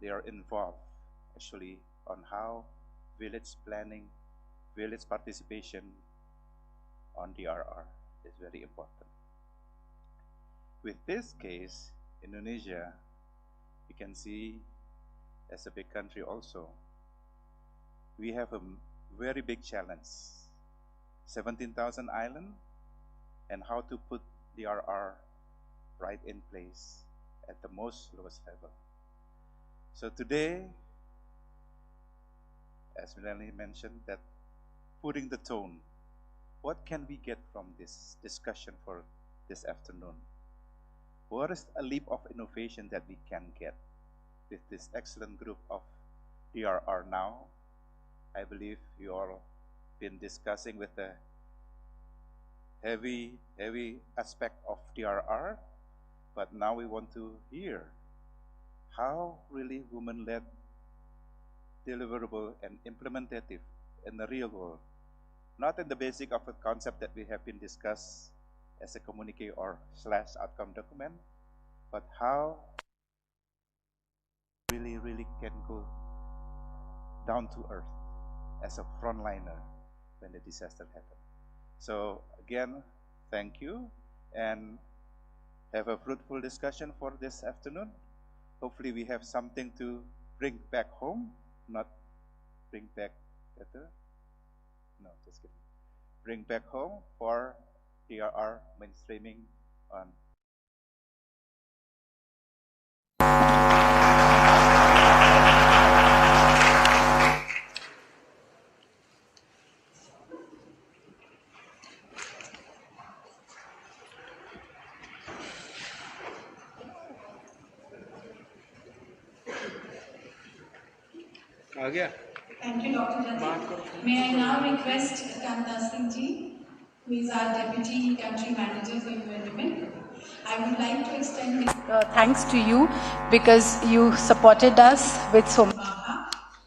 they are involved actually on how village planning, village participation on DRR is very important. With this case, Indonesia, you can see as a big country also, we have a very big challenge. 17,000 island and how to put DRR right in place at the most lowest level. So today, as Melanie mentioned, that putting the tone, what can we get from this discussion for this afternoon? What is a leap of innovation that we can get with this excellent group of DRR now? I believe you all been discussing with the heavy aspect of DRR, but now we want to hear how really women-led, deliverable, and implementative in the real world, not in the basic of a concept that we have been discussed as a communique or / outcome document, but how really can go down to earth as a frontliner when the disaster happens. So again, thank you and have a fruitful discussion for this afternoon. Hopefully we have something to bring back home, not bring back better. No, just kidding. Bring back home for DRR mainstreaming on. Thank you, Dr. Jatin. May I now request Kamda Singh ji, who is our Deputy Country Manager for UN Women. I would like to extend thanks to you because you supported us with so much,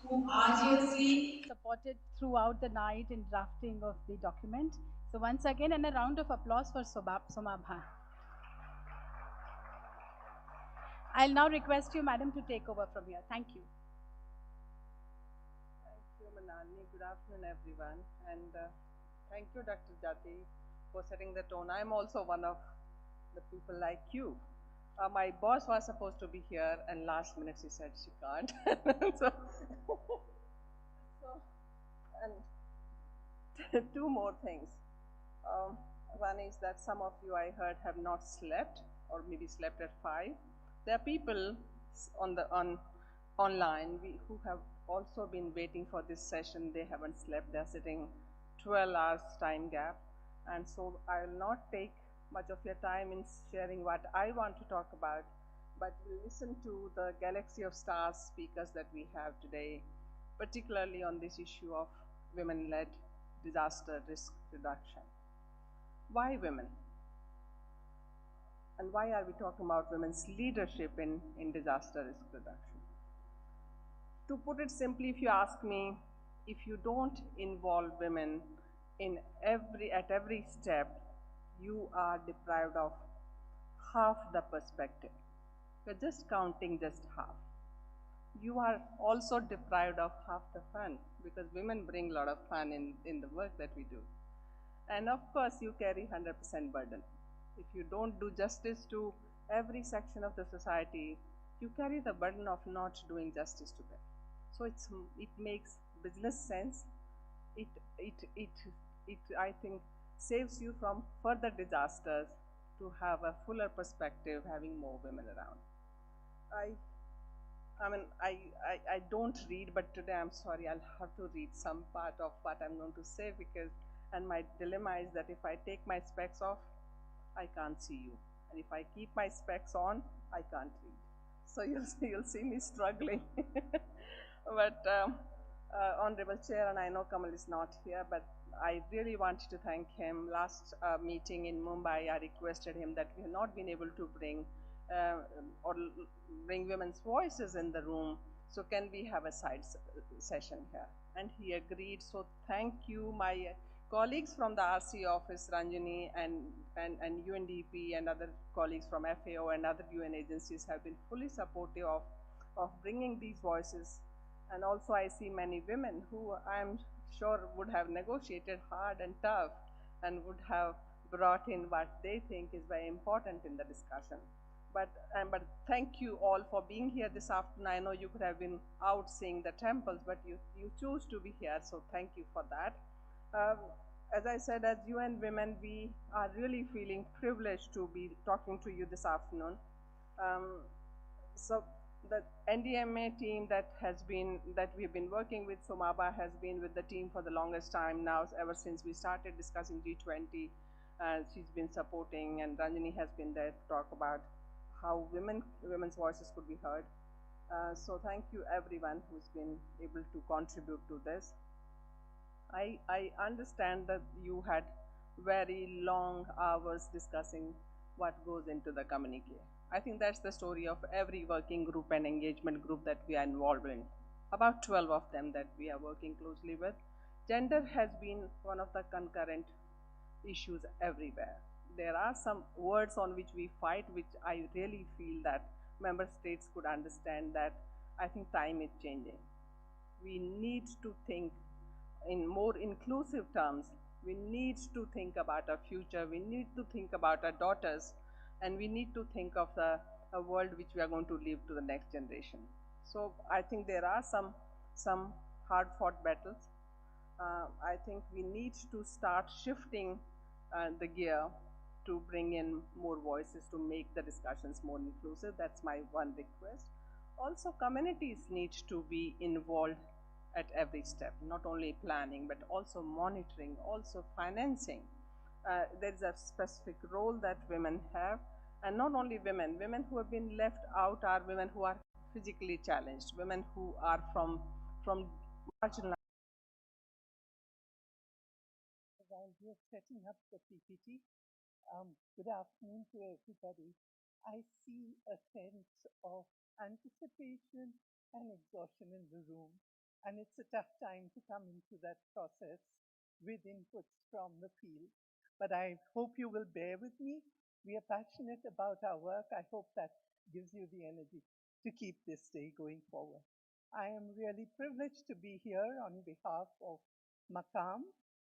who arduously supported throughout the night in drafting of the document. So once again, and a round of applause for Somabha. I'll now request you, Madam, to take over from here. Thank you. Good afternoon, everyone, and thank you, Dr. Jati, for setting the tone. I'm also one of the people like you. My boss was supposed to be here, and last minute she said she can't. And two more things. One is that some of you, I heard, have not slept, or maybe slept at 5. There are people online who have also been waiting for this session. They haven't slept. They're sitting 12 hours time gap. And so I will not take much of your time in sharing what I want to talk about, but we'll listen to the galaxy of stars speakers that we have today, particularly on this issue of women-led disaster risk reduction. Why women? And why are we talking about women's leadership in disaster risk reduction? To put it simply, if you ask me, if you don't involve women at every step, you are deprived of half the perspective. You're just counting just half. You are also deprived of half the fun, because women bring a lot of fun in the work that we do. And of course, you carry 100% burden. If you don't do justice to every section of the society, you carry the burden of not doing justice to them. So it makes business sense. It I think saves you from further disasters to have a fuller perspective, having more women around. I don't read, but today I'm sorry, I'll have to read some part of what I'm going to say, and my dilemma is that if I take my specs off, I can't see you. And if I keep my specs on, I can't read. So you'll see me struggling. But Honorable Chair, and I know Kamal is not here, but I really wanted to thank him. Last meeting in Mumbai, I requested him that we have not been able to bring women's voices in the room, so can we have a side session here? And he agreed, so thank you. My colleagues from the RC office, Ranjani and UNDP and other colleagues from FAO and other UN agencies have been fully supportive of of bringing these voices. And also I see many women who I'm sure would have negotiated hard and tough and would have brought in what they think is very important in the discussion. But thank you all for being here this afternoon. I know you could have been out seeing the temples, but you choose to be here, so thank you for that. Um, as I said, as UN Women, we are really feeling privileged to be talking to you this afternoon. So the NDMA team that we've been working with, Somaba has been with the team for the longest time now, ever since we started discussing G20. She's been supporting, and Ranjani has been there to talk about how women's voices could be heard. So thank you everyone who's been able to contribute to this. I understand that you had very long hours discussing what goes into the communique. I think that's the story of every working group and engagement group that we are involved in. About 12 of them that we are working closely with. Gender has been one of the concurrent issues everywhere. There are some words on which we fight, which I really feel that member states could understand that I think time is changing. We need to think in more inclusive terms. We need to think about our future. We need to think about our daughters, and we need to think of a world which we are going to leave to the next generation. So I think there are some hard-fought battles. I think we need to start shifting the gear to bring in more voices to make the discussions more inclusive. That's my one request. Also, communities need to be involved at every step, not only planning, but also monitoring, also financing. There's a specific role that women have, and not only women. Women who have been left out are women who are physically challenged, women who are from marginalized. While we are setting up the PPT, good afternoon to everybody. I see a sense of anticipation and exhaustion in the room, and it's a tough time to come into that process with inputs from the field. But I hope you will bear with me. We are passionate about our work. I hope that gives you the energy to keep this day going forward. I am really privileged to be here on behalf of Makam,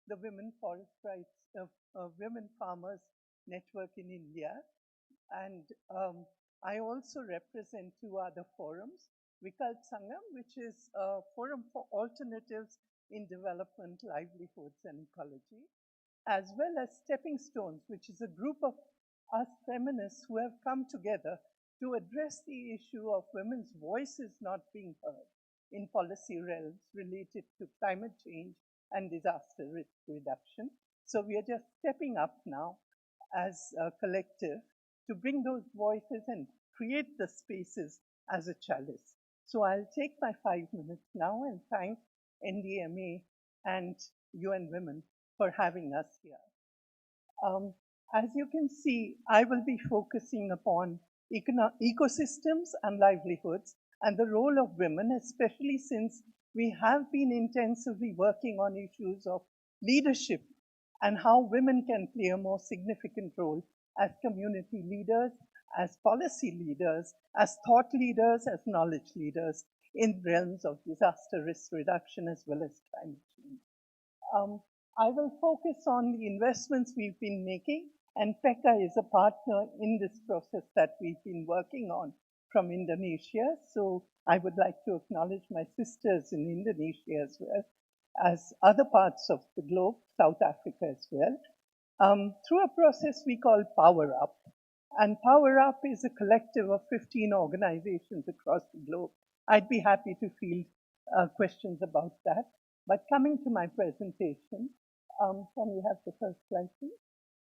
the Women Forest Rights, Women Farmers Network in India. And I also represent two other forums, Vikalp Sangam, which is a forum for alternatives in development, livelihoods, and ecology, as well as Stepping Stones, which is a group of us feminists who have come together to address the issue of women's voices not being heard in policy realms related to climate change and disaster risk reduction. So we are just stepping up now as a collective to bring those voices and create the spaces as a chalice. So I'll take my 5 minutes now and thank NDMA and UN Women for having us here. As you can see, I will be focusing upon ecosystems and livelihoods and the role of women, especially since we have been intensively working on issues of leadership and how women can play a more significant role as community leaders, as policy leaders, as thought leaders, as knowledge leaders in realms of disaster risk reduction as well as climate change. I will focus on the investments we've been making, and PECA is a partner in this process that we've been working on from Indonesia. So I would like to acknowledge my sisters in Indonesia as well as other parts of the globe, South Africa as well, through a process we call Power Up. And Power Up is a collective of 15 organizations across the globe. I'd be happy to field questions about that. But coming to my presentation, can we have the first slide, please?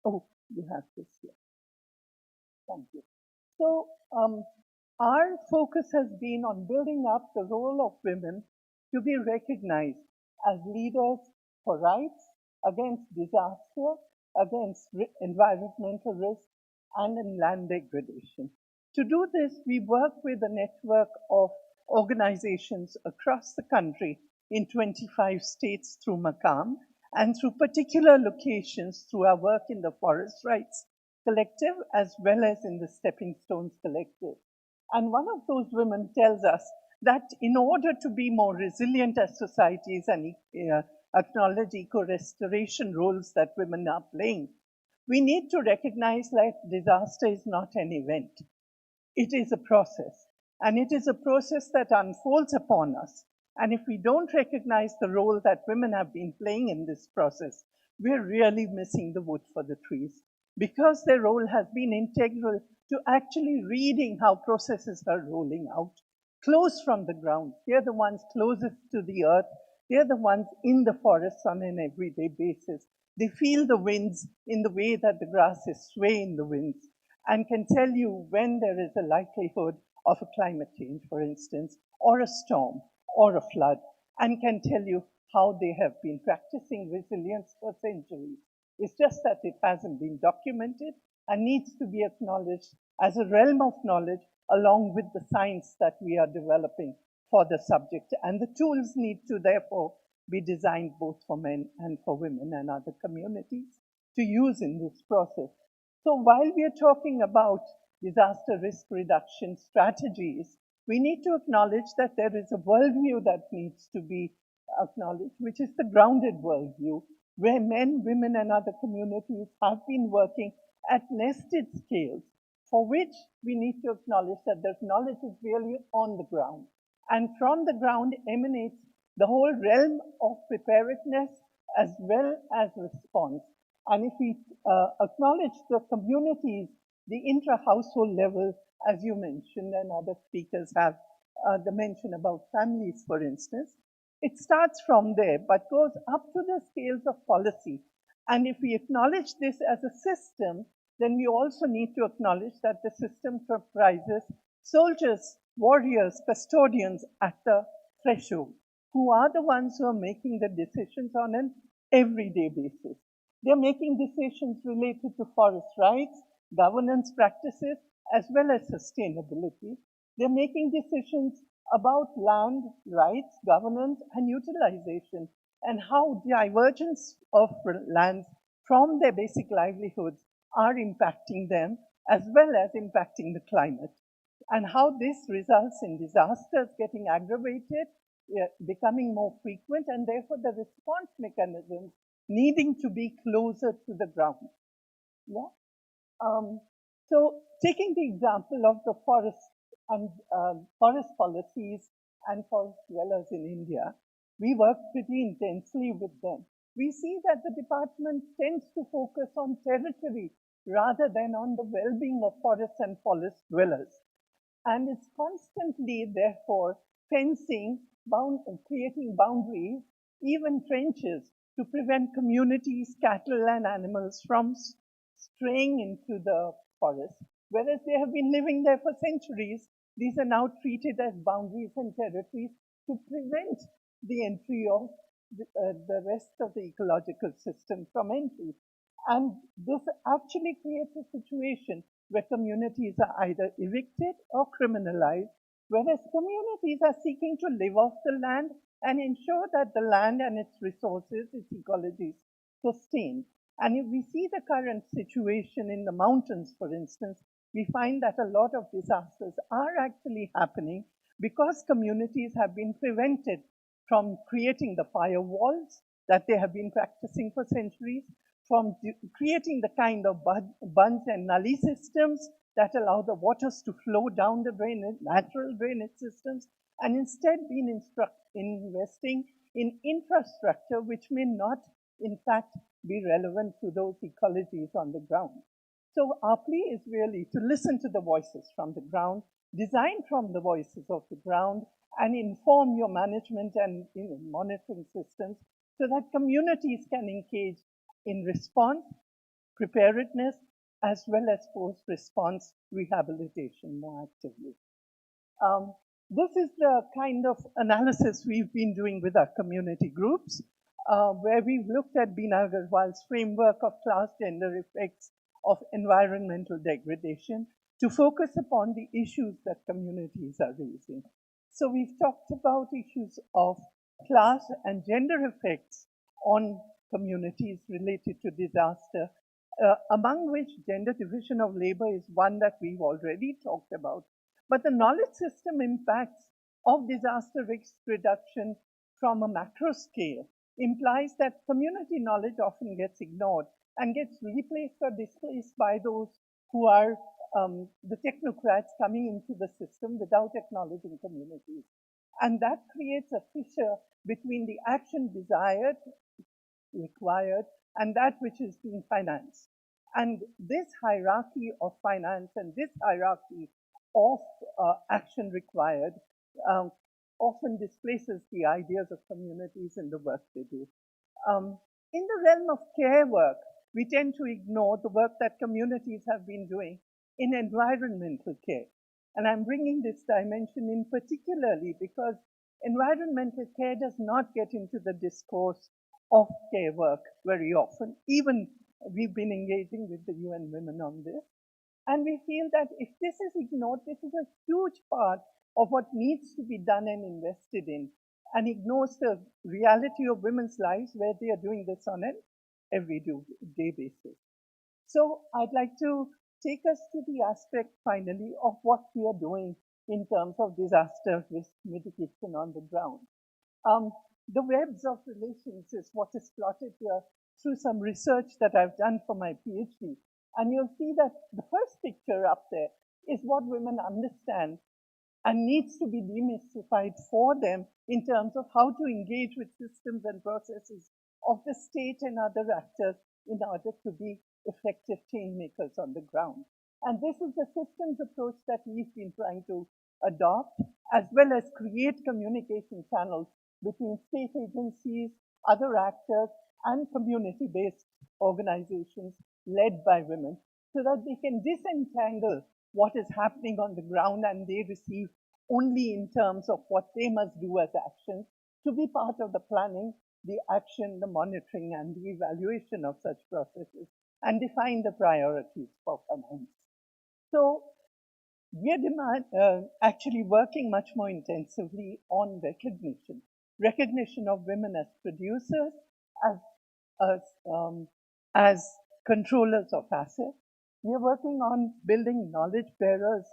Oh, you have this here. Thank you. So our focus has been on building up the role of women to be recognized as leaders for rights, against disaster, against environmental risk, and in land degradation. To do this, we work with a network of organizations across the country in 25 states through Makam, and through particular locations through our work in the Forest Rights Collective, as well as in the Stepping Stones Collective. And one of those women tells us that in order to be more resilient as societies and acknowledge eco-restoration roles that women are playing, we need to recognize that disaster is not an event. It is a process, and it is a process that unfolds upon us. And if we don't recognize the role that women have been playing in this process, we're really missing the wood for the trees, because their role has been integral to actually reading how processes are rolling out, close from the ground. They're the ones closest to the earth. They're the ones in the forests on an everyday basis. They feel the winds in the way that the grasses sway in the winds, and can tell you when there is a likelihood of a climate change, for instance, or a storm, or a flood, and can tell you how they have been practicing resilience for centuries. It's just that it hasn't been documented and needs to be acknowledged as a realm of knowledge along with the science that we are developing for the subject. And the tools need to therefore be designed both for men and for women and other communities to use in this process. So while we are talking about disaster risk reduction strategies, we need to acknowledge that there is a worldview that needs to be acknowledged, which is the grounded worldview, where men, women, and other communities have been working at nested scales, for which we need to acknowledge that the knowledge is really on the ground. And from the ground emanates the whole realm of preparedness as well as response. And if we acknowledge the communities, the intra-household level, as you mentioned, and other speakers have the mention about families, for instance, it starts from there, but goes up to the scales of policy. And if we acknowledge this as a system, then we also need to acknowledge that the system comprises soldiers, warriors, custodians at the threshold, who are the ones who are making the decisions on an everyday basis. They're making decisions related to forest rights, governance practices, as well as sustainability. They're making decisions about land rights, governance, and utilization, and how divergence of lands from their basic livelihoods are impacting them, as well as impacting the climate, and how this results in disasters getting aggravated, becoming more frequent, and therefore the response mechanisms needing to be closer to the ground. Yeah? So taking the example of the forest and forest policies and forest dwellers in India, we work pretty intensely with them. We see that the department tends to focus on territory rather than on the well-being of forests and forest dwellers. And it's constantly, therefore, fencing, creating boundaries, even trenches, to prevent communities, cattle, and animals from straying into the forest. Whereas they have been living there for centuries, these are now treated as boundaries and territories to prevent the entry of the rest of the ecological system from entry. And this actually creates a situation where communities are either evicted or criminalized, whereas communities are seeking to live off the land and ensure that the land and its resources, its ecology, sustain. And if we see the current situation in the mountains, for instance, we find that a lot of disasters are actually happening because communities have been prevented from creating the firewalls that they have been practicing for centuries, from creating the kind of bunds and nully systems that allow the waters to flow down the natural drainage systems, and instead been investing in infrastructure which may not, in fact, be relevant to those ecologies on the ground. So our plea is really to listen to the voices from the ground, design from the voices of the ground, and inform your management and monitoring systems so that communities can engage in response, preparedness, as well as post-response rehabilitation more actively. This is the kind of analysis we've been doing with our community groups, where we've looked at Bina Agarwal's framework of class gender effects of environmental degradation to focus upon the issues that communities are raising. So we've talked about issues of class and gender effects on communities related to disaster, among which gender division of labor is one that we've already talked about. But the knowledge system impacts of disaster risk reduction from a macro scale implies that community knowledge often gets ignored and gets replaced or displaced by those who are the technocrats coming into the system without acknowledging communities. And that creates a fissure between the action desired, required, and that which is being financed. And this hierarchy of finance and this hierarchy of action required often displaces the ideas of communities in the work they do. In the realm of care work, we tend to ignore the work that communities have been doing in environmental care. And I'm bringing this dimension in particularly because environmental care does not get into the discourse of care work very often. Even we've been engaging with the UN Women on this. And we feel that if this is ignored, this is a huge part of what needs to be done and invested in, and ignores the reality of women's lives where they are doing this on an everyday basis. So I'd like to take us to the aspect finally of what we are doing in terms of disaster risk mitigation on the ground. The webs of relations is what is plotted here through some research that I've done for my PhD. And you'll see that the first picture up there is what women understand and needs to be demystified for them in terms of how to engage with systems and processes of the state and other actors in order to be effective change makers on the ground. And this is the systems approach that we've been trying to adopt, as well as create communication channels between state agencies, other actors, and community-based organizations led by women, so that they can disentangle what is happening on the ground and they receive only in terms of what they must do as actions to be part of the planning, the action, the monitoring, and the evaluation of such processes, and define the priorities for finance. So we are actually working much more intensively on recognition of women as producers, as controllers of assets. We are working on building knowledge bearers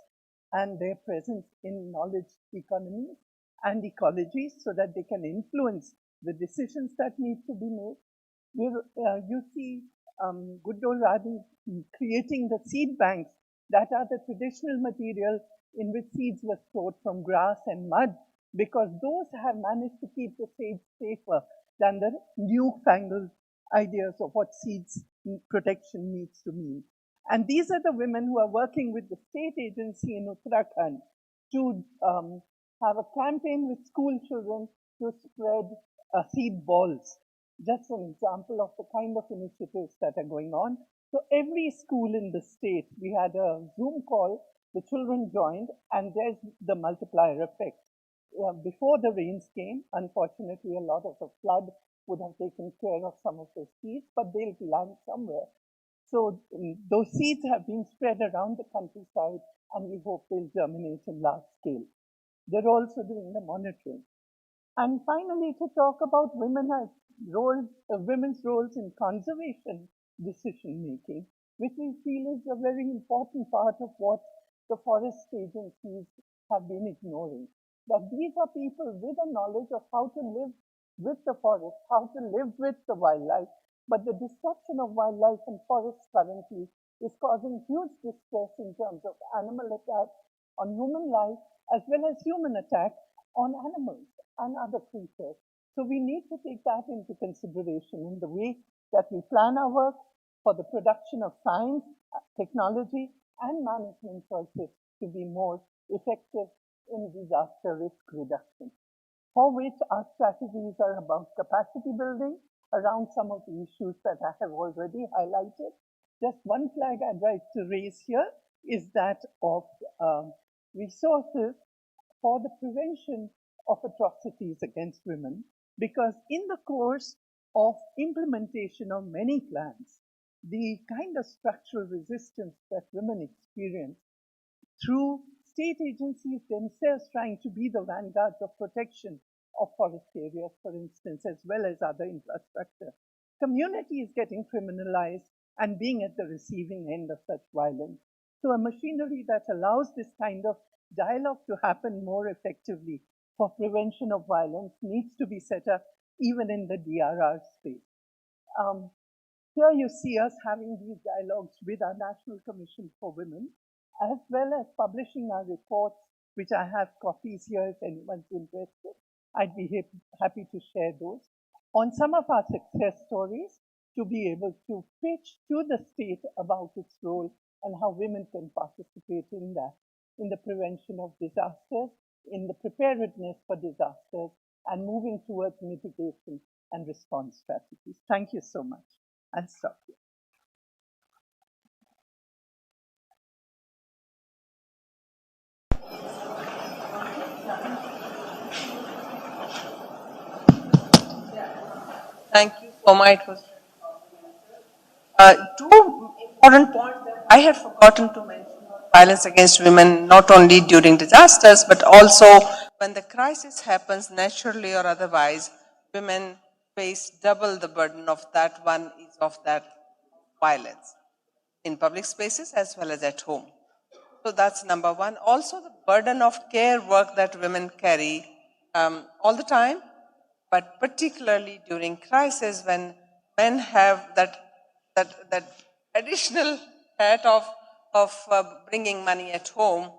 and their presence in knowledge economies and ecologies so that they can influence the decisions that need to be made. You see Guddol Radi creating the seed banks that are the traditional material in which seeds were stored from grass and mud, because those have managed to keep the seeds safer than the newfangled ideas of what seeds protection needs to mean. And these are the women who are working with the state agency in Uttarakhand to have a campaign with school children to spread seed balls. Just an example of the kind of initiatives that are going on. So every school in the state, we had a Zoom call, the children joined, and there's the multiplier effect. Before the rains came, unfortunately, a lot of the flood would have taken care of some of the seeds, but they'll land somewhere. So those seeds have been spread around the countryside, and we hope they'll germinate in large scale. They're also doing the monitoring. And finally, to talk about women's roles in conservation decision-making, which we feel is a very important part of what the forest agencies have been ignoring. That these are people with a knowledge of how to live with the forest, how to live with the wildlife, but the destruction of wildlife and forests currently is causing huge distress in terms of animal attack on human life, as well as human attack on animals and other creatures. So we need to take that into consideration in the way that we plan our work for the production of science, technology, and management choices to be more effective in disaster risk reduction, for which our strategies are about capacity building around some of the issues that I have already highlighted. Just one flag I'd like to raise here is that of resources for the prevention of atrocities against women, because in the course of implementation of many plans, the kind of structural resistance that women experience through state agencies themselves trying to be the vanguards of protection of forest areas, for instance, as well as other infrastructure. Community is getting criminalized and being at the receiving end of such violence. So a machinery that allows this kind of dialogue to happen more effectively for prevention of violence needs to be set up even in the DRR space. Here you see us having these dialogues with our National Commission for Women, as well as publishing our reports, which I have copies here if anyone's interested. I'd be happy to share those. On some of our success stories, to be able to pitch to the state about its role and how women can participate in that, in the prevention of disasters, in the preparedness for disasters, and moving towards mitigation and response strategies. Thank you so much. I'll stop here. Thank you so much. It was two important points that I had forgotten to mention. Violence against women, not only during disasters, but also when the crisis happens naturally or otherwise, women face double the burden of that one is of that violence in public spaces as well as at home. So that's number one. Also the burden of care work that women carry all the time, but particularly during crisis when men have that additional hat of bringing money at home.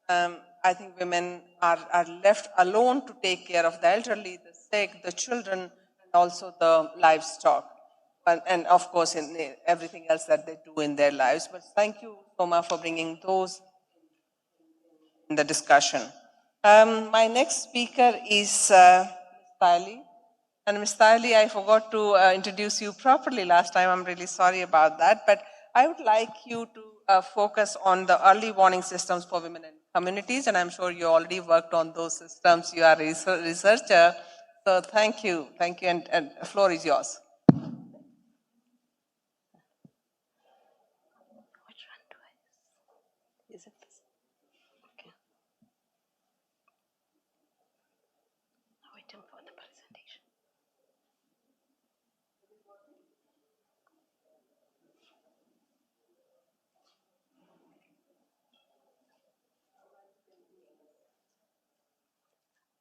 I think women are left alone to take care of the elderly, the sick, the children, and also the livestock. And of course, in everything else that they do in their lives. But thank you, Soma, for bringing those in the discussion. My next speaker is Ms. Tali. And Ms. Tali, I forgot to introduce you properly last time. I'm really sorry about that. But I would like you to focus on the early warning systems for women and communities. And I'm sure you already worked on those systems. You are a researcher. So thank you. Thank you. And the floor is yours. Is it this? Okay. Waiting for the presentation.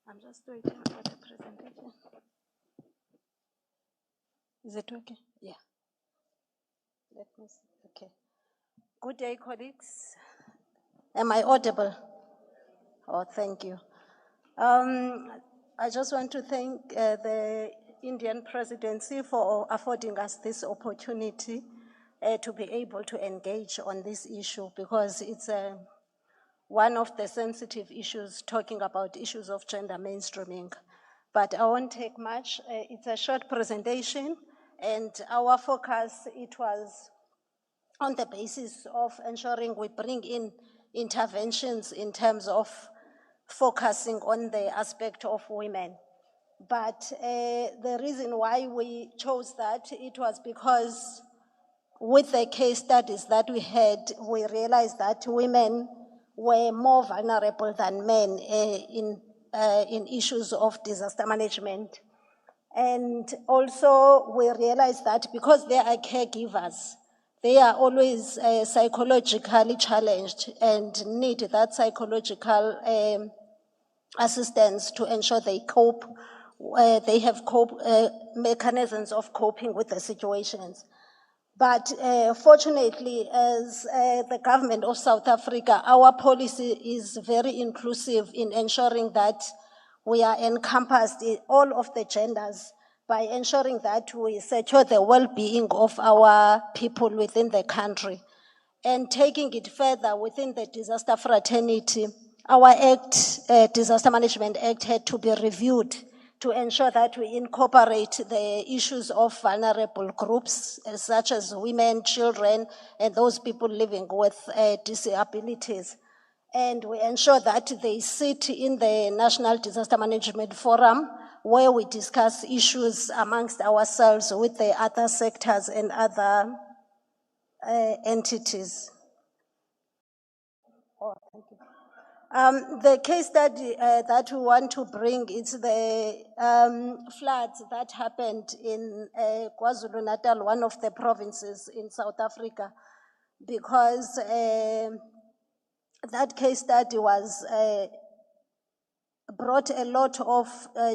I'm just waiting for the presentation. Is it okay? Yeah. Let me see. Okay. Good day, colleagues. Am I audible? Oh, thank you. I just want to thank the Indian presidency for affording us this opportunity to be able to engage on this issue because it's one of the sensitive issues talking about issues of gender mainstreaming. But I won't take much. It's a short presentation and our focus, it was on the basis of ensuring we bring in interventions in terms of focusing on the aspect of women. But the reason why we chose that, it was because with the case studies that we had, we realized that women were more vulnerable than men in issues of disaster management. And also we realized that because they are caregivers, they are always psychologically challenged and need that psychological assistance to ensure they cope, they have mechanisms of coping with the situations. But fortunately, as the government of South Africa, our policy is very inclusive in ensuring that we are encompassed in all of the genders by ensuring that we secure the well-being of our people within the country. And taking it further within the disaster fraternity, our act, Disaster Management Act, had to be reviewed to ensure that we incorporate the issues of vulnerable groups, such as women, children, and those people living with disabilities. And we ensure that they sit in the National Disaster Management Forum, where we discuss issues amongst ourselves with the other sectors and other entities. Oh, thank you. The case study that we want to bring is the floods that happened in KwaZulu-Natal, one of the provinces in South Africa, because that case study was brought a lot of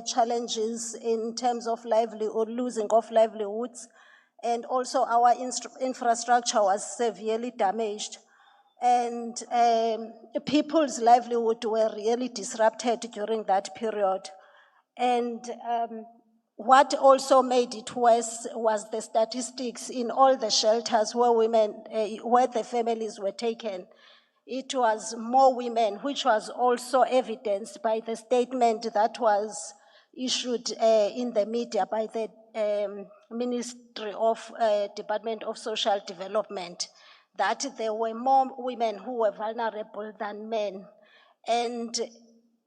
challenges in terms of livelihood, losing of livelihoods, and also our infrastructure was severely damaged. And people's livelihood were really disrupted during that period. And what also made it worse was the statistics in all the shelters where women, where the families were taken. It was more women, which was also evidenced by the statement that was issued in the media by the Ministry of Department of Social Development, that there were more women who were vulnerable than men. And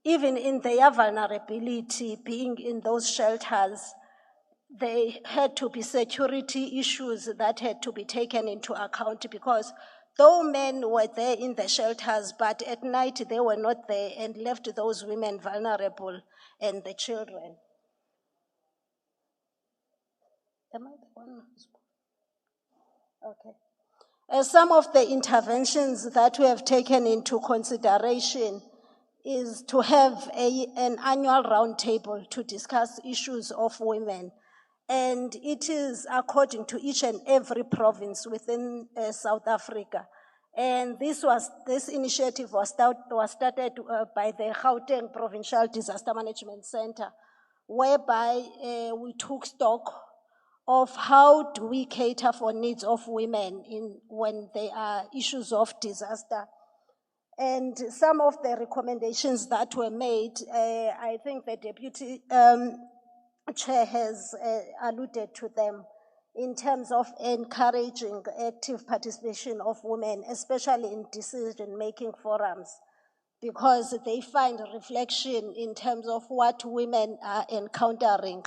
even in their vulnerability, being in those shelters, there had to be security issues that had to be taken into account, because though men were there in the shelters, but at night they were not there and left those women vulnerable and the children. Am I the one? Okay. Some of the interventions that we have taken into consideration is to have an annual roundtable to discuss issues of women. And it is according to each and every province within South Africa. And this initiative was started by the Gauteng Provincial Disaster Management Center, whereby we took stock of how do we cater for needs of women when there are issues of disaster. And some of the recommendations that were made, I think the Deputy Chair has alluded to them in terms of encouraging active participation of women, especially in decision-making forums, because they find reflection in terms of what women are encountering.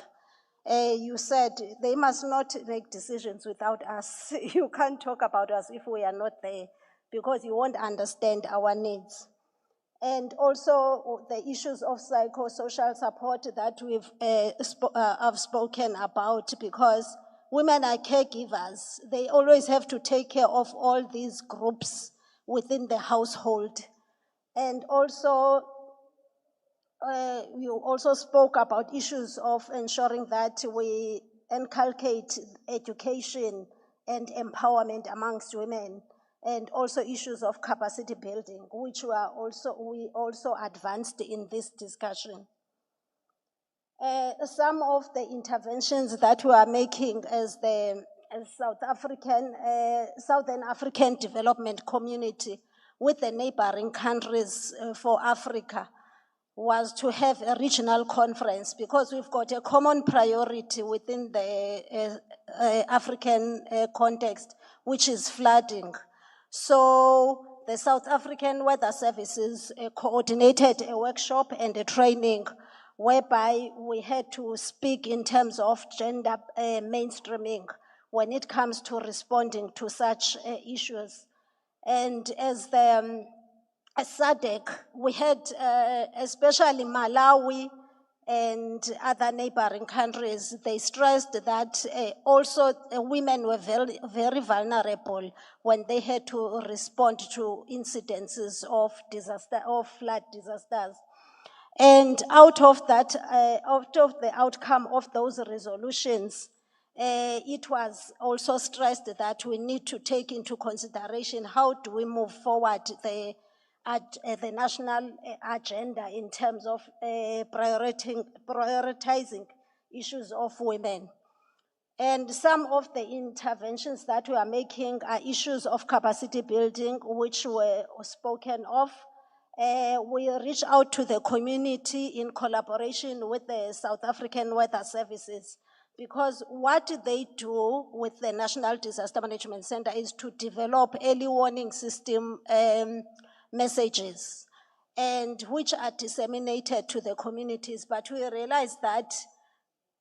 You said they must not make decisions without us. You can't talk about us if we are not there, because you won't understand our needs. And also the issues of psychosocial support that I've spoken about, because women are caregivers. They always have to take care of all these groups within the household. And also, you also spoke about issues of ensuring that we inculcate education and empowerment amongst women, and also issues of capacity building, which we also advanced in this discussion. Some of the interventions that we are making as the Southern African Development Community with the neighboring countries for Africa was to have a regional conference, because we've got a common priority within the African context, which is flooding. So the South African Weather Services coordinated a workshop and a training whereby we had to speak in terms of gender mainstreaming when it comes to responding to such issues. And as the SADC, we had especially Malawi and other neighboring countries, they stressed that also women were very, very vulnerable when they had to respond to incidences of disaster, of flood disasters. And out of that, out of the outcome of those resolutions, it was also stressed that we need to take into consideration how do we move forward the national agenda in terms of prioritizing issues of women. And some of the interventions that we are making are issues of capacity building, which were spoken of. We reach out to the community in collaboration with the South African Weather Services, because what they do with the National Disaster Management Center is to develop early warning system messages, and which are disseminated to the communities. But we realize that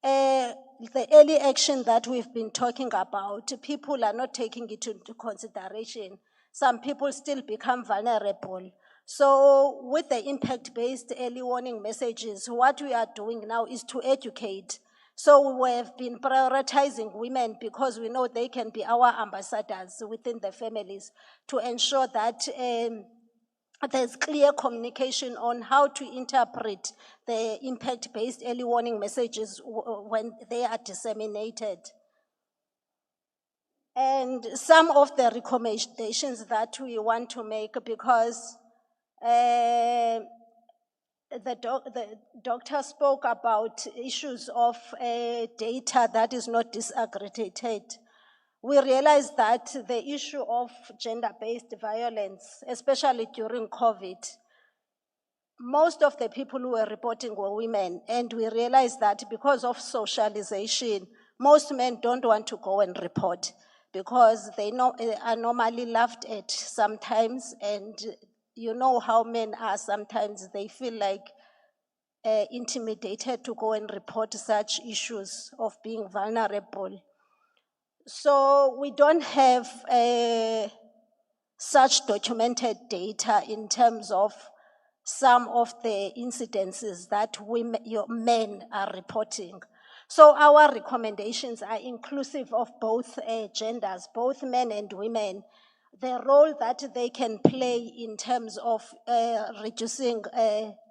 the early action that we've been talking about, people are not taking it into consideration. Some people still become vulnerable. So with the impact-based early warning messages, what we are doing now is to educate. So we have been prioritizing women because we know they can be our ambassadors within the families to ensure that there's clear communication on how to interpret the impact-based early warning messages when they are disseminated. And some of the recommendations that we want to make, because the doctor spoke about issues of data that is not disaggregated. We realize that the issue of gender-based violence, especially during COVID, most of the people who were reporting were women, and we realized that because of socialization, most men don't want to go and report because they are normally laughed at sometimes, and you know how men are sometimes. They feel like intimidated to go and report such issues of being vulnerable. So we don't have such documented data in terms of some of the incidences that men are reporting. So our recommendations are inclusive of both genders, both men and women, the role that they can play in terms of reducing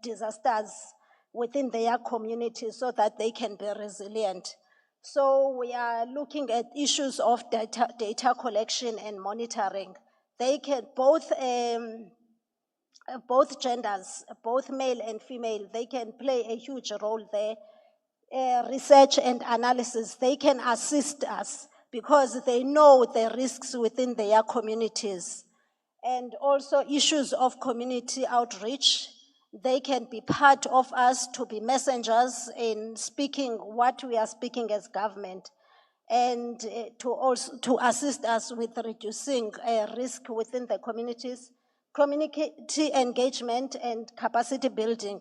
disasters within their communities so that they can be resilient. So we are looking at issues of data collection and monitoring. They can both genders, both male and female, they can play a huge role there. Research and analysis, they can assist us because they know the risks within their communities. And also issues of community outreach, they can be part of us to be messengers in speaking what we are speaking as government, and to assist us with reducing risk within the communities, community engagement and capacity building.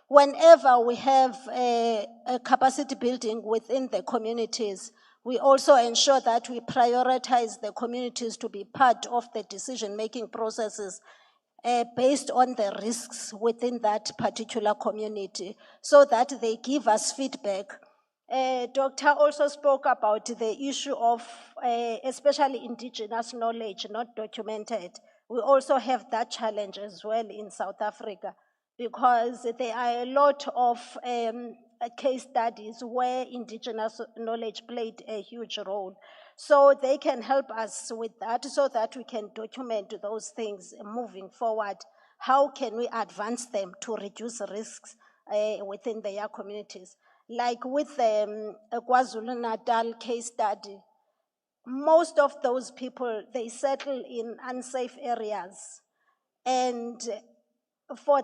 Whenever we have a capacity building within the communities, we also ensure that we prioritize the communities to be part of the decision-making processes based on the risks within that particular community, so that they give us feedback. Doctor also spoke about the issue of especially indigenous knowledge not documented. We also have that challenge as well in South Africa, because there are a lot of case studies where indigenous knowledge played a huge role. So they can help us with that so that we can document those things moving forward. How can we advance them to reduce risks within their communities? Like with the KwaZulu-Natal case study, most of those people, they settle in unsafe areas. And for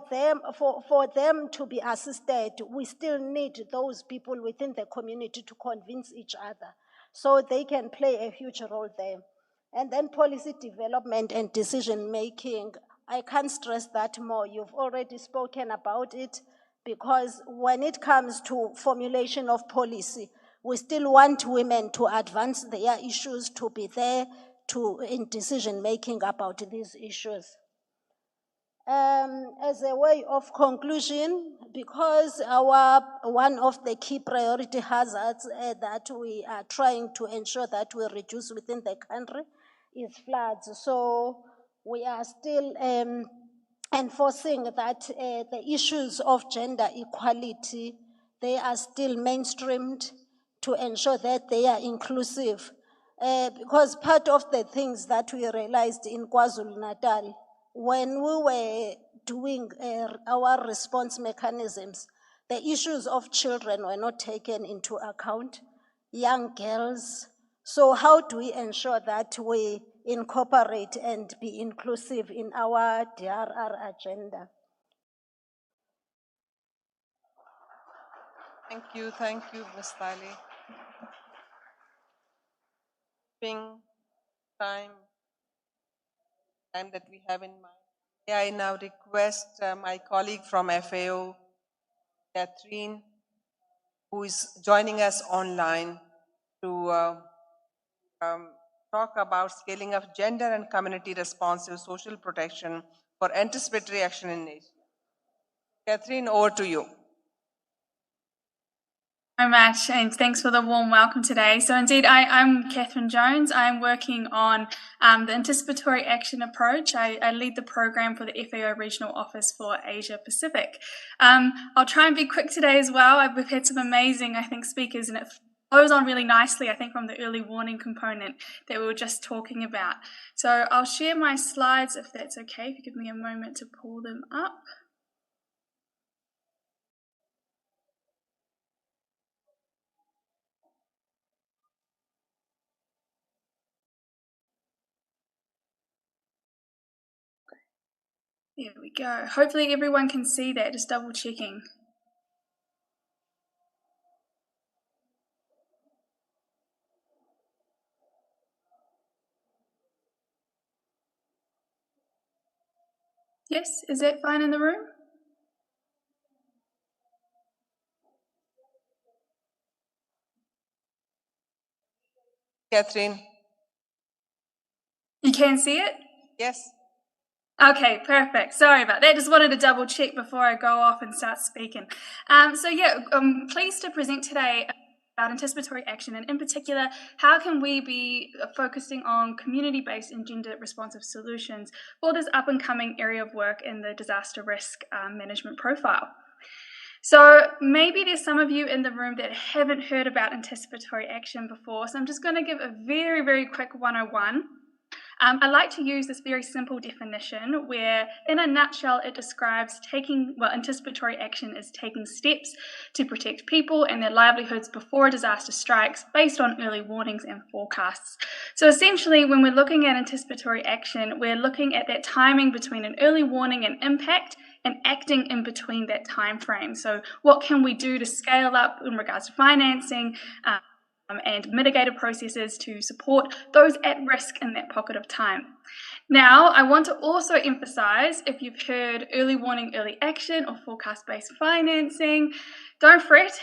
them to be assisted, we still need those people within the community to convince each other, so they can play a huge role there. And then policy development and decision making, I can't stress that more. You've already spoken about it, because when it comes to formulation of policy, we still want women to advance their issues, to be there in decision making about these issues. As a way of conclusion, because one of the key priority hazards that we are trying to ensure that we reduce within the country is floods. So we are still enforcing that the issues of gender equality, they are still mainstreamed to ensure that they are inclusive. Because part of the things that we realized in KwaZulu-Natal, when we were doing our response mechanisms, the issues of children were not taken into account, young girls. So how do we ensure that we incorporate and be inclusive in our DRR agenda? Thank you, Ms. Tali. Time that we have in mind. I now request my colleague from FAO, Catherine, who is joining us online, to talk about scaling of gender and community responsive social protection for anticipatory action in Asia. Catherine, over to you. much, and thanks for the warm welcome today. So indeed, I'm Catherine Jones. I'm working on the anticipatory action approach. I lead the program for the FAO Regional Office for Asia Pacific. I'll try and be quick today as well. We've had some amazing, I think, speakers, and it flows on really nicely, I think, from the early warning component that we were just talking about. So I'll share my slides if that's okay, if you give me a moment to pull them up. There we go. Hopefully everyone can see that, just double checking. Yes, is that fine in the room? Catherine. You can see it? Yes. Okay, perfect. Sorry about that. Just wanted to double check before I go off and start speaking. So yeah, I'm pleased to present today about anticipatory action, and in particular, how can we be focusing on community-based and gender-responsive solutions for this up-and-coming area of work in the disaster risk management profile. So maybe there's some of you in the room that haven't heard about anticipatory action before, so I'm just going to give a very, very quick 101. I like to use this very simple definition where, in a nutshell, it describes anticipatory action is taking steps to protect people and their livelihoods before a disaster strikes based on early warnings and forecasts. So essentially, when we're looking at anticipatory action, we're looking at that timing between an early warning and impact and acting in between that time frame. So what can we do to scale up in regards to financing, and mitigated processes to support those at risk in that pocket of time. Now, I want to also emphasize, if you've heard early warning, early action, or forecast-based financing, don't fret.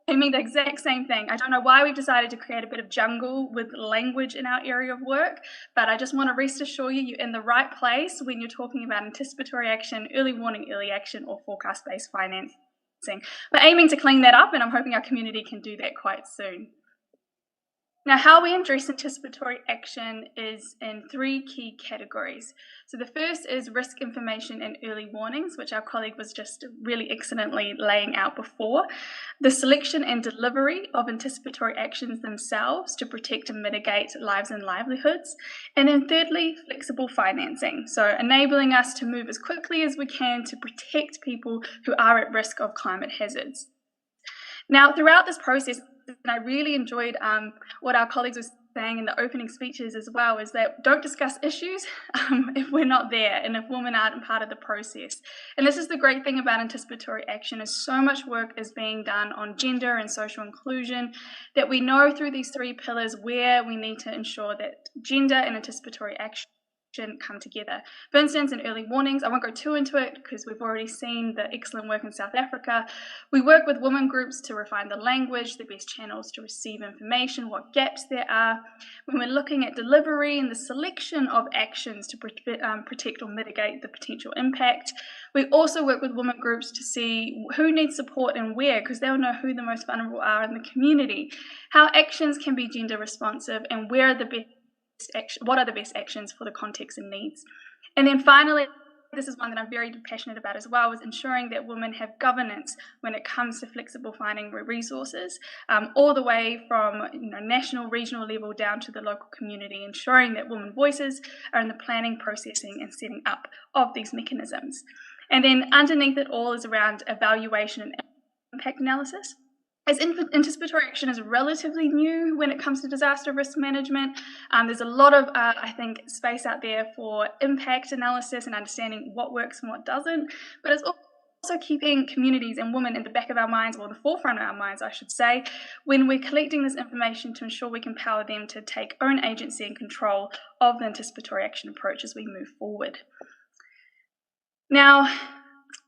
I mean the exact same thing. I don't know why we've decided to create a bit of jungle with language in our area of work, but I just want to rest assure you, you're in the right place when you're talking about anticipatory action, early warning, early action, or forecast-based financing. We're aiming to clean that up, and I'm hoping our community can do that quite soon. Now, how we address anticipatory action is in 3 key categories. So the first is risk information and early warnings, which our colleague was just really excellently laying out before. The selection and delivery of anticipatory actions themselves to protect and mitigate lives and livelihoods. And then thirdly, flexible financing. So enabling us to move as quickly as we can to protect people who are at risk of climate hazards. Now, throughout this process, and I really enjoyed what our colleagues were saying in the opening speeches as well, is that don't discuss issues if we're not there and if women aren't part of the process. And this is the great thing about anticipatory action, is so much work is being done on gender and social inclusion that we know through these 3 pillars where we need to ensure that gender and anticipatory action come together. For instance, in early warnings, I won't go too into it because we've already seen the excellent work in South Africa. We work with women groups to refine the language, the best channels to receive information, what gaps there are. When we're looking at delivery and the selection of actions to protect or mitigate the potential impact, we also work with women groups to see who needs support and where, because they'll know who the most vulnerable are in the community, how actions can be gender responsive, and where are the best what are the best actions for the context and needs. And then finally, this is one that I'm very passionate about as well, is ensuring that women have governance when it comes to flexible finding resources, all the way from national, regional level down to the local community, ensuring that women voices are in the planning, processing and setting up of these mechanisms. And then underneath it all is around evaluation and impact analysis. As anticipatory action is relatively new when it comes to disaster risk management, there's a lot of, I think, space out there for impact analysis and understanding what works and what doesn't, but it's also keeping communities and women in the back of our minds, or the forefront of our minds, I should say, when we're collecting this information to ensure we can empower them to take own agency and control of the anticipatory action approach as we move forward. Now,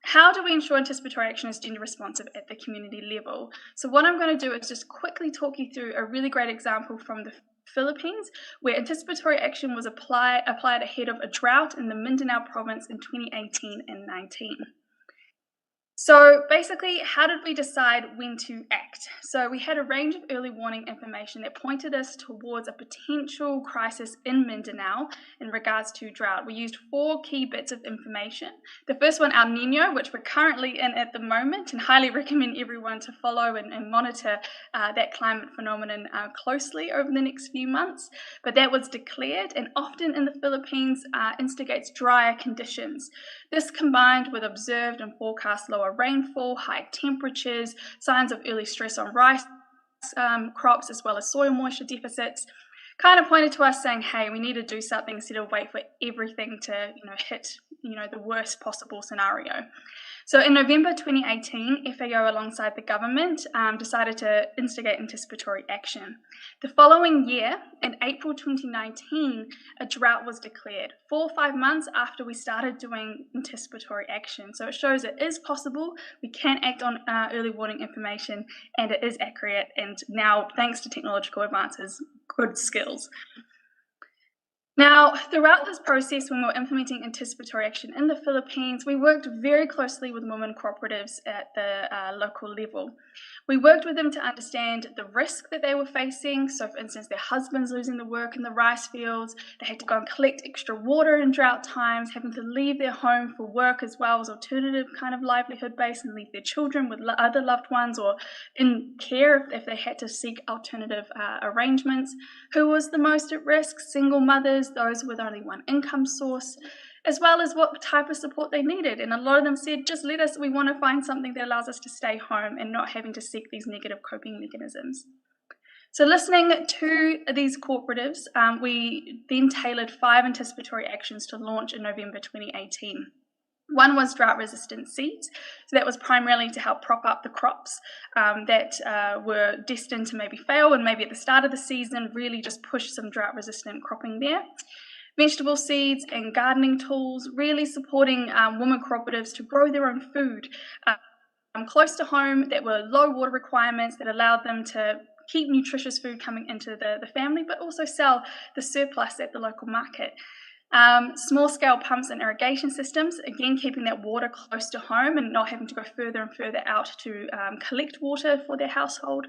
how do we ensure anticipatory action is gender responsive at the community level? So what I'm going to do is just quickly talk you through a really great example from the Philippines, where anticipatory action was applied ahead of a drought in the Mindanao province in 2018 and 19. So basically, how did we decide when to act? So we had a range of early warning information that pointed us towards a potential crisis in Mindanao in regards to drought. We used 4 key bits of information. The first one, El Nino, which we're currently in at the moment, and highly recommend everyone to follow and monitor that climate phenomenon closely over the next few months. But that was declared, and often in the Philippines instigates drier conditions. This combined with observed and forecast lower rainfall, high temperatures, signs of early stress on rice crops, as well as soil moisture deficits, kind of pointed to us saying, hey, we need to do something instead of wait for everything to hit the worst possible scenario. So in November 2018, FAO alongside the government decided to instigate anticipatory action. The following year, in April 2019, a drought was declared 4 or 5 months after we started doing anticipatory action. So it shows it is possible, we can act on early warning information, and it is accurate, and now, thanks to technological advances, good skills. Now, throughout this process, when we were implementing anticipatory action in the Philippines, we worked very closely with women cooperatives at the local level. We worked with them to understand the risk that they were facing. So, for instance, their husbands losing the work in the rice fields, they had to go and collect extra water in drought times, having to leave their home for work as well as alternative kind of livelihood base, and leave their children with other loved ones or in care if they had to seek alternative arrangements. Who was the most at risk? Single mothers, those with only one income source, as well as what type of support they needed. And a lot of them said, just let us, we want to find something that allows us to stay home and not having to seek these negative coping mechanisms. So listening to these cooperatives, we then tailored 5 anticipatory actions to launch in November 2018. One was drought-resistant seeds. So that was primarily to help prop up the crops that were destined to maybe fail, and maybe at the start of the season really just push some drought-resistant cropping there. Vegetable seeds and gardening tools, really supporting women cooperatives to grow their own food close to home that were low water requirements that allowed them to keep nutritious food coming into the family, but also sell the surplus at the local market. Small-scale pumps and irrigation systems, again keeping that water close to home and not having to go further and further out to collect water for their household.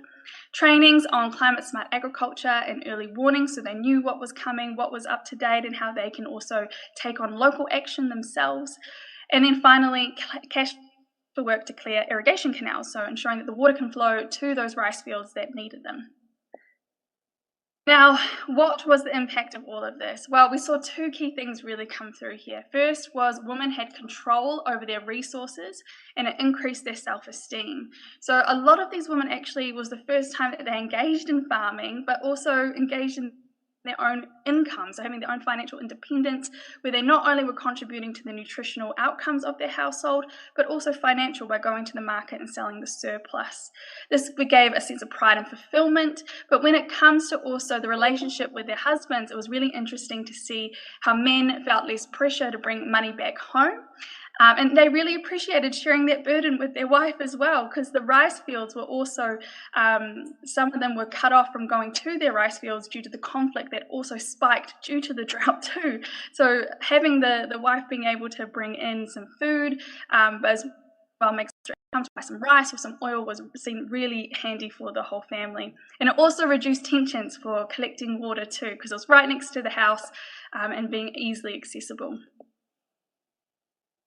Trainings on climate-smart agriculture and early warning, so they knew what was coming, what was up to date, and how they can also take on local action themselves. And then finally, cash for work to clear irrigation canals, so ensuring that the water can flow to those rice fields that needed them. Now, what was the impact of all of this? Well, we saw 2 key things really come through here. First was women had control over their resources, and it increased their self-esteem. So a lot of these women actually was the first time that they engaged in farming, but also engaged in their own income, so having their own financial independence, where they not only were contributing to the nutritional outcomes of their household, but also financial by going to the market and selling the surplus. This gave a sense of pride and fulfillment, but when it comes to also the relationship with their husbands, it was really interesting to see how men felt less pressure to bring money back home. And they really appreciated sharing that burden with their wife as well, because the rice fields were also, some of them were cut off from going to their rice fields due to the conflict that also spiked due to the drought too. So having the wife being able to bring in some food, but as well make extra income to buy some rice or some oil was seen really handy for the whole family. And it also reduced tensions for collecting water too, because it was right next to the house and being easily accessible.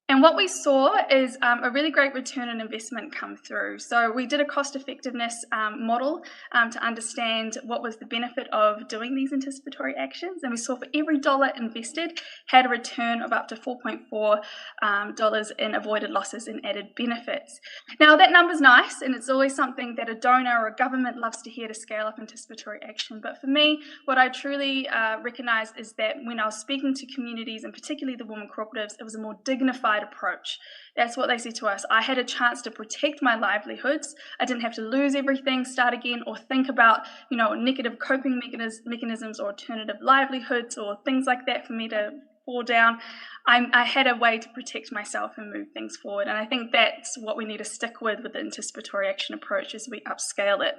And what we saw is a really great return on investment come through. So we did a cost effectiveness model to understand what was the benefit of doing these anticipatory actions. And we saw for every dollar invested had a return of up to $4.4 in avoided losses and added benefits. Now that number's nice, and it's always something that a donor or a government loves to hear to scale up anticipatory action. But for me, what I truly recognize is that when I was speaking to communities, and particularly the women cooperatives, it was a more dignified approach. That's what they said to us. I had a chance to protect my livelihoods. I didn't have to lose everything, start again, or think about, negative coping mechanisms or alternative livelihoods or things like that for me to fall down. I had a way to protect myself and move things forward. And I think that's what we need to stick with the anticipatory action approach as we upscale it.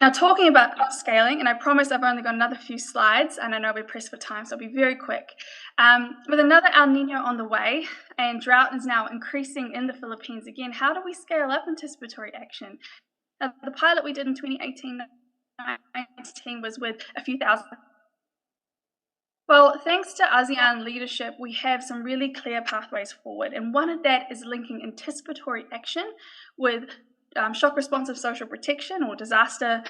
Now, talking about upscaling, and I promise I've only got another few slides, and I know we're pressed for time, so I'll be very quick. With another El Nino on the way, and drought is now increasing in the Philippines again, how do we scale up anticipatory action? The pilot we did in 2018-19 was with a few thousand. Well, thanks to ASEAN leadership, we have some really clear pathways forward, and one of that is linking anticipatory action with shock responsive social protection or disaster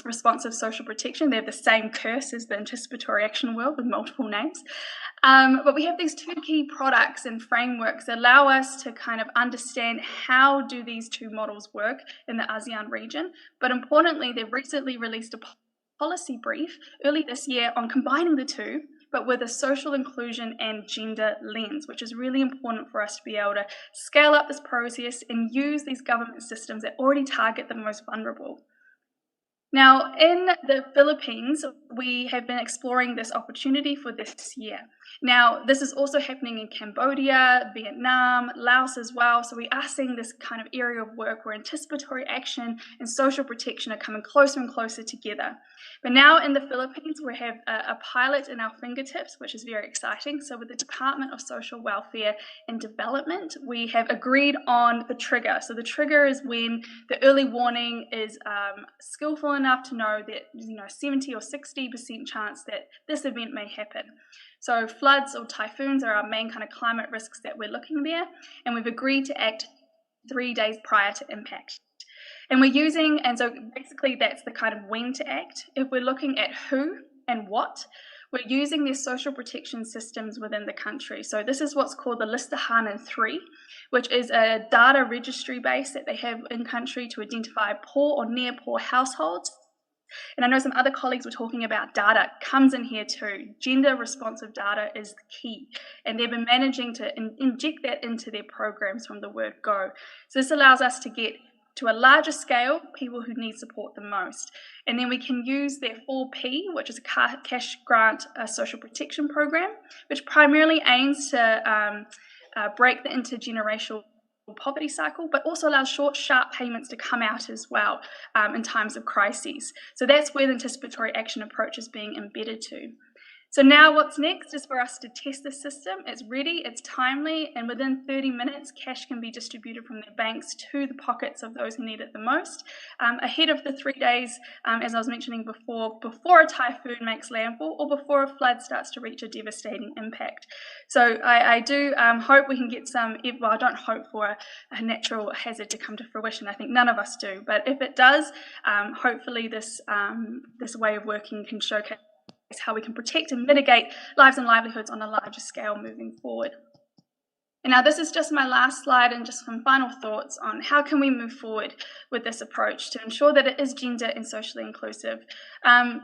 responsive social protection. They have the same curse as the anticipatory action world with multiple names. But we have these two key products and frameworks that allow us to kind of understand how do these two models work in the ASEAN region. But importantly, they've recently released a policy brief early this year on combining the two, but with a social inclusion and gender lens, which is really important for us to be able to scale up this process and use these government systems that already target the most vulnerable. Now, in the Philippines, we have been exploring this opportunity for this year. Now, this is also happening in Cambodia, Vietnam, Laos as well. So we are seeing this kind of area of work where anticipatory action and social protection are coming closer and closer together. But now in the Philippines, we have a pilot in our fingertips, which is very exciting. So with the Department of Social Welfare and Development, we have agreed on the trigger. So the trigger is when the early warning is skillful enough to know that 70 or 60% chance that this event may happen. So floods or typhoons are our main kind of climate risks that we're looking there, and we've agreed to act 3 days prior to impact. And we're using, and so basically that's the kind of when to act. If we're looking at who and what, we're using their social protection systems within the country. So this is what's called the Listahanan 3, which is a data registry base that they have in country to identify poor or near poor households. And I know some other colleagues were talking about data comes in here too. Gender responsive data is the key, and they've been managing to inject that into their programs from the word go. So this allows us to get to a larger scale people who need support the most. And then we can use their 4P, which is a cash grant social protection program, which primarily aims to break the intergenerational poverty cycle, but also allows short, sharp payments to come out as well in times of crises. So that's where the anticipatory action approach is being embedded to. So now what's next is for us to test the system. It's ready, it's timely, and within 30 minutes, cash can be distributed from their banks to the pockets of those who need it the most, ahead of the 3 days, as I was mentioning before a typhoon makes landfall or before a flood starts to reach a devastating impact. So I do hope we can get some, well, I don't hope for a natural hazard to come to fruition. I think none of us do, but if it does, hopefully this way of working can showcase how we can protect and mitigate lives and livelihoods on a larger scale moving forward. And now this is just my last slide and just some final thoughts on how can we move forward with this approach to ensure that it is gender and socially inclusive.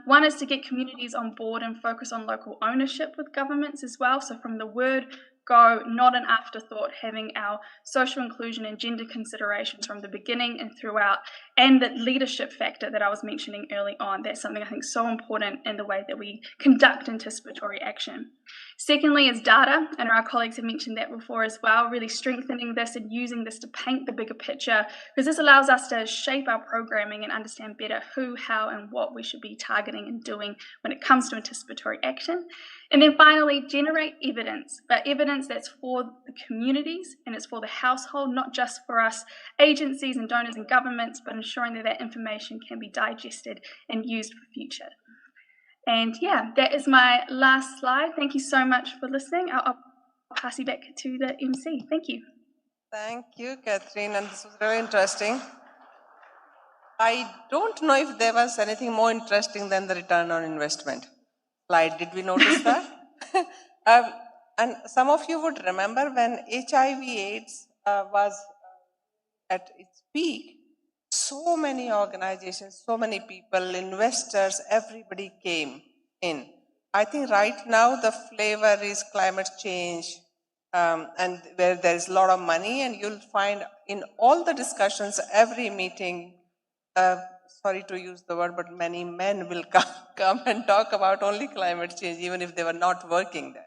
One is to get communities on board and focus on local ownership with governments as well. So from the word go, not an afterthought, having our social inclusion and gender considerations from the beginning and throughout, and the leadership factor that I was mentioning early on. That's something I think so important in the way that we conduct anticipatory action. Secondly is data, and our colleagues have mentioned that before as well, really strengthening this and using this to paint the bigger picture, because this allows us to shape our programming and understand better who, how, and what we should be targeting and doing when it comes to anticipatory action. And then finally, generate evidence, but evidence that's for the communities and it's for the household, not just for us agencies and donors and governments, but ensuring that that information can be digested and used for future. And yeah, that is my last slide. Thank you so much for listening. I'll pass you back to the MC. Thank you. Thank you, Catherine, and this was really interesting. I don't know if there was anything more interesting than the return on investment slide. Did we notice that? And some of you would remember when HIV/AIDS was at its peak, so many organizations, so many people, investors, everybody came in. I think right now the flavor is climate change, and where there is a lot of money, and you'll find in all the discussions, every meeting, sorry to use the word, but many men will come and talk about only climate change, even if they were not working there.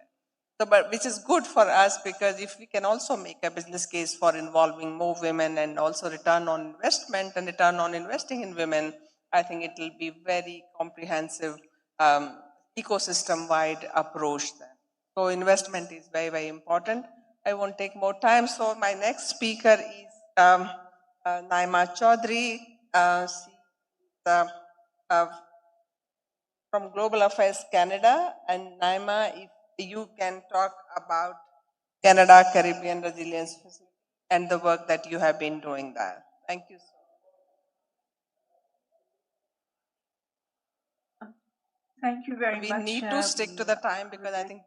So, but which is good for us, because if we can also make a business case for involving more women and also return on investment and return on investing in women, I think it will be very comprehensive ecosystem-wide approach then. So investment is very, very important. I won't take more time. So my next speaker is Naima Chaudhary. She is from Global Affairs Canada. And Naima, if you can talk about Canada Caribbean Resilience Facility and the work that you have been doing there. Thank you so much. Thank you very much. We need to stick to the time because I think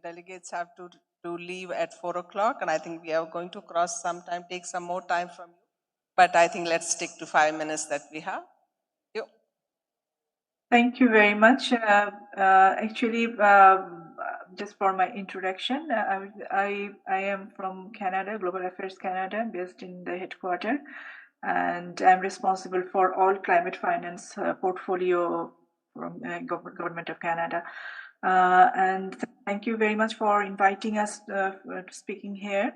delegates have to leave at 4 o'clock, and I think we are going to cross some time, take some more time from you. But I think let's stick to 5 minutes that we have. Thank you very much. Actually, just for my introduction, I am from Canada, Global Affairs Canada, based in the headquarters, and I'm responsible for all climate finance portfolio from Government of Canada. And thank you very much for inviting us to speaking here.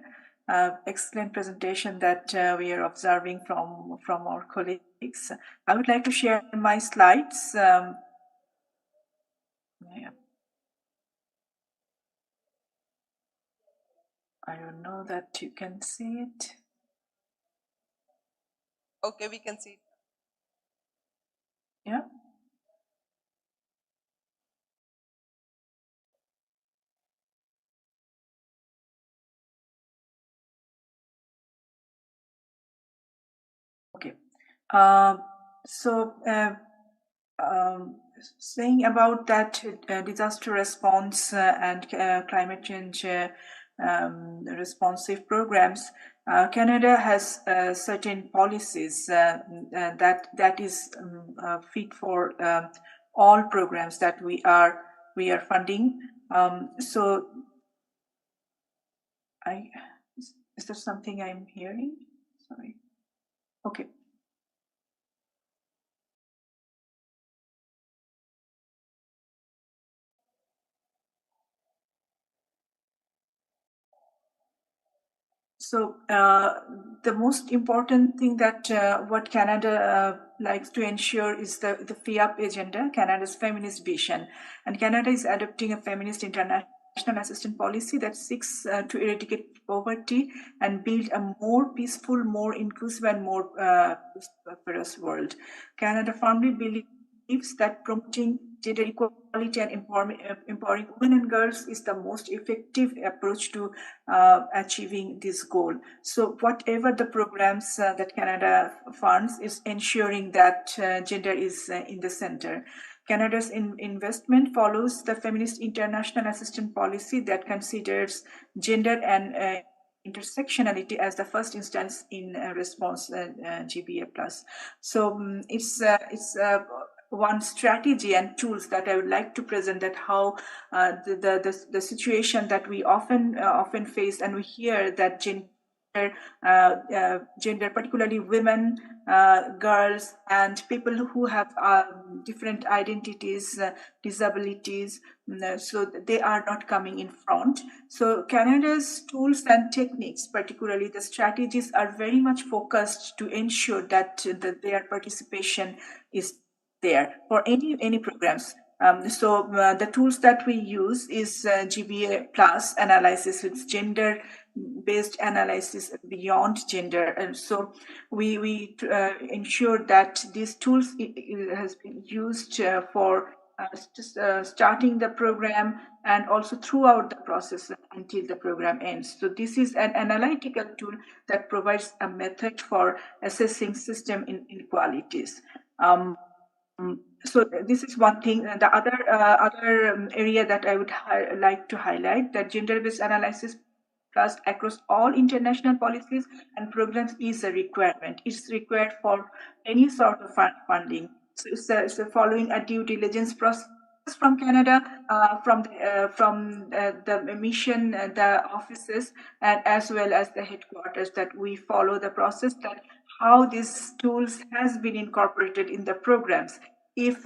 Excellent presentation that we are observing from our colleagues. I would like to share my slides. Yeah. I don't know that you can see it. Okay, we can see it. Yeah. Okay. Saying about that disaster response and climate change responsive programs, Canada has certain policies that is fit for all programs that we are funding. So, is there something I'm hearing? Sorry. Okay. So the most important thing that what Canada likes to ensure is the FIAP agenda, Canada's feminist vision. And Canada is adopting a feminist international assistance policy that seeks to eradicate poverty and build a more peaceful, more inclusive and more prosperous world. Canada firmly believes that promoting gender equality and empowering women and girls is the most effective approach to achieving this goal. So whatever the programs that Canada funds is ensuring that gender is in the center. Canada's investment follows the Feminist International Assistance Policy that considers gender and intersectionality as the first instance in response GBA+. So it's one strategy and tools that I would like to present, that how the situation that we often face, and we hear that gender, particularly women, girls, and people who have different identities, disabilities, so they are not coming in front. So Canada's tools and techniques, particularly the strategies, are very much focused to ensure that their participation is there for any programs. So the tools that we use is GBA plus analysis with gender-based analysis beyond gender, and so we ensure that these tools has been used for just starting the program and also throughout the process until the program ends. So this is an analytical tool that provides a method for assessing system inequalities. So this is one thing. And the other area that I would like to highlight, that gender-based analysis plus across all international policies and programs is a requirement. It's required for any sort of funding. So it's following a due diligence process from Canada, from the mission, the offices, and as well as the headquarters, that we follow the process, that how these tools has been incorporated in the programs. If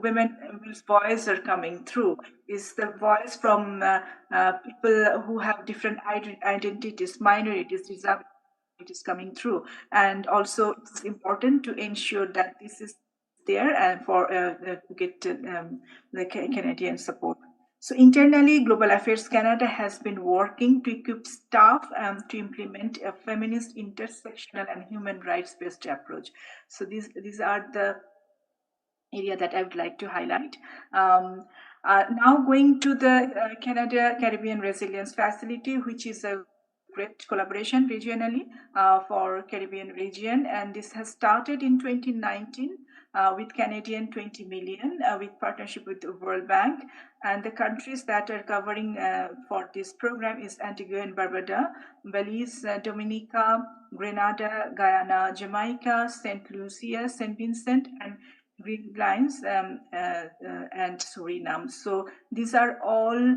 women's voice are coming through, is the voice from people who have different identities, minorities, disabilities, it is coming through. And also it's important to ensure that this is there and for to get the Canadian support. So internally, Global Affairs Canada has been working to equip staff to implement a feminist, intersectional, and human rights-based approach. So these are the area that I would like to highlight. Now going to the Canada Caribbean Resilience Facility, which is a great collaboration regionally for Caribbean region, and this has started in 2019 with Canadian 20 million with partnership with the World Bank, and the countries that are covering for this program is Antigua and Barbuda, Belize, Dominica, Grenada, Guyana, Jamaica, St. Lucia, St. Vincent, and Green Lines and Suriname. So these are all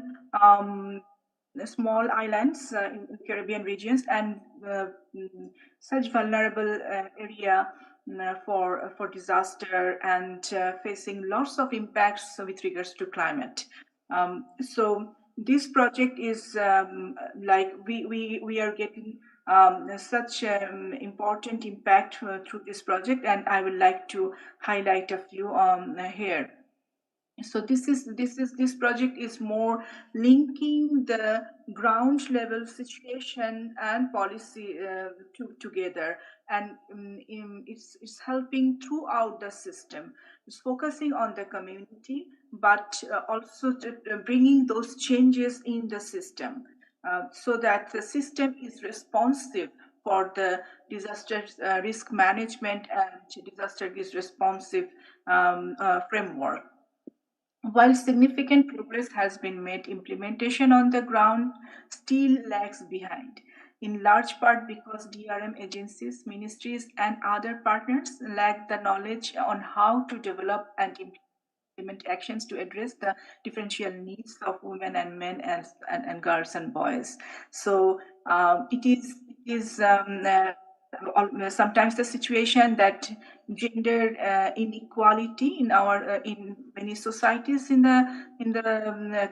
small islands in Caribbean regions, and such vulnerable area for disaster and facing lots of impacts with regards to climate. So this project is like we are getting such important impact through this project, and I would like to highlight a few here. So this project is more linking the ground level situation and policy together, and it's helping throughout the system. It's focusing on the community, but also bringing those changes in the system so that the system is responsive for the disaster risk management and disaster risk responsive framework. While significant progress has been made, implementation on the ground still lags behind, in large part because DRM agencies, ministries, and other partners lack the knowledge on how to develop and implement actions to address the differential needs of women and men and girls and boys. So it is sometimes the situation that gender inequality in our in many societies in the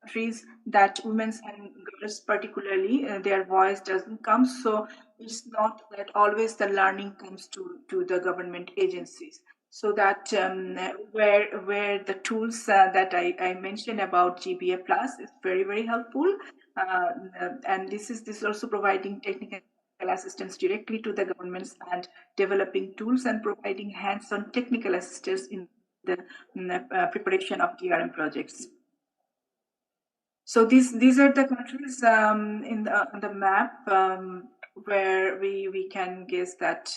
countries, that women and girls particularly their voice doesn't come, so it's not that always the learning comes to the government agencies. So that where the tools that I mentioned about GBA Plus is very helpful, and this is also providing technical assistance directly to the governments and developing tools and providing hands-on technical assistance in the preparation of DRM projects. So these are the countries in the map where we can guess that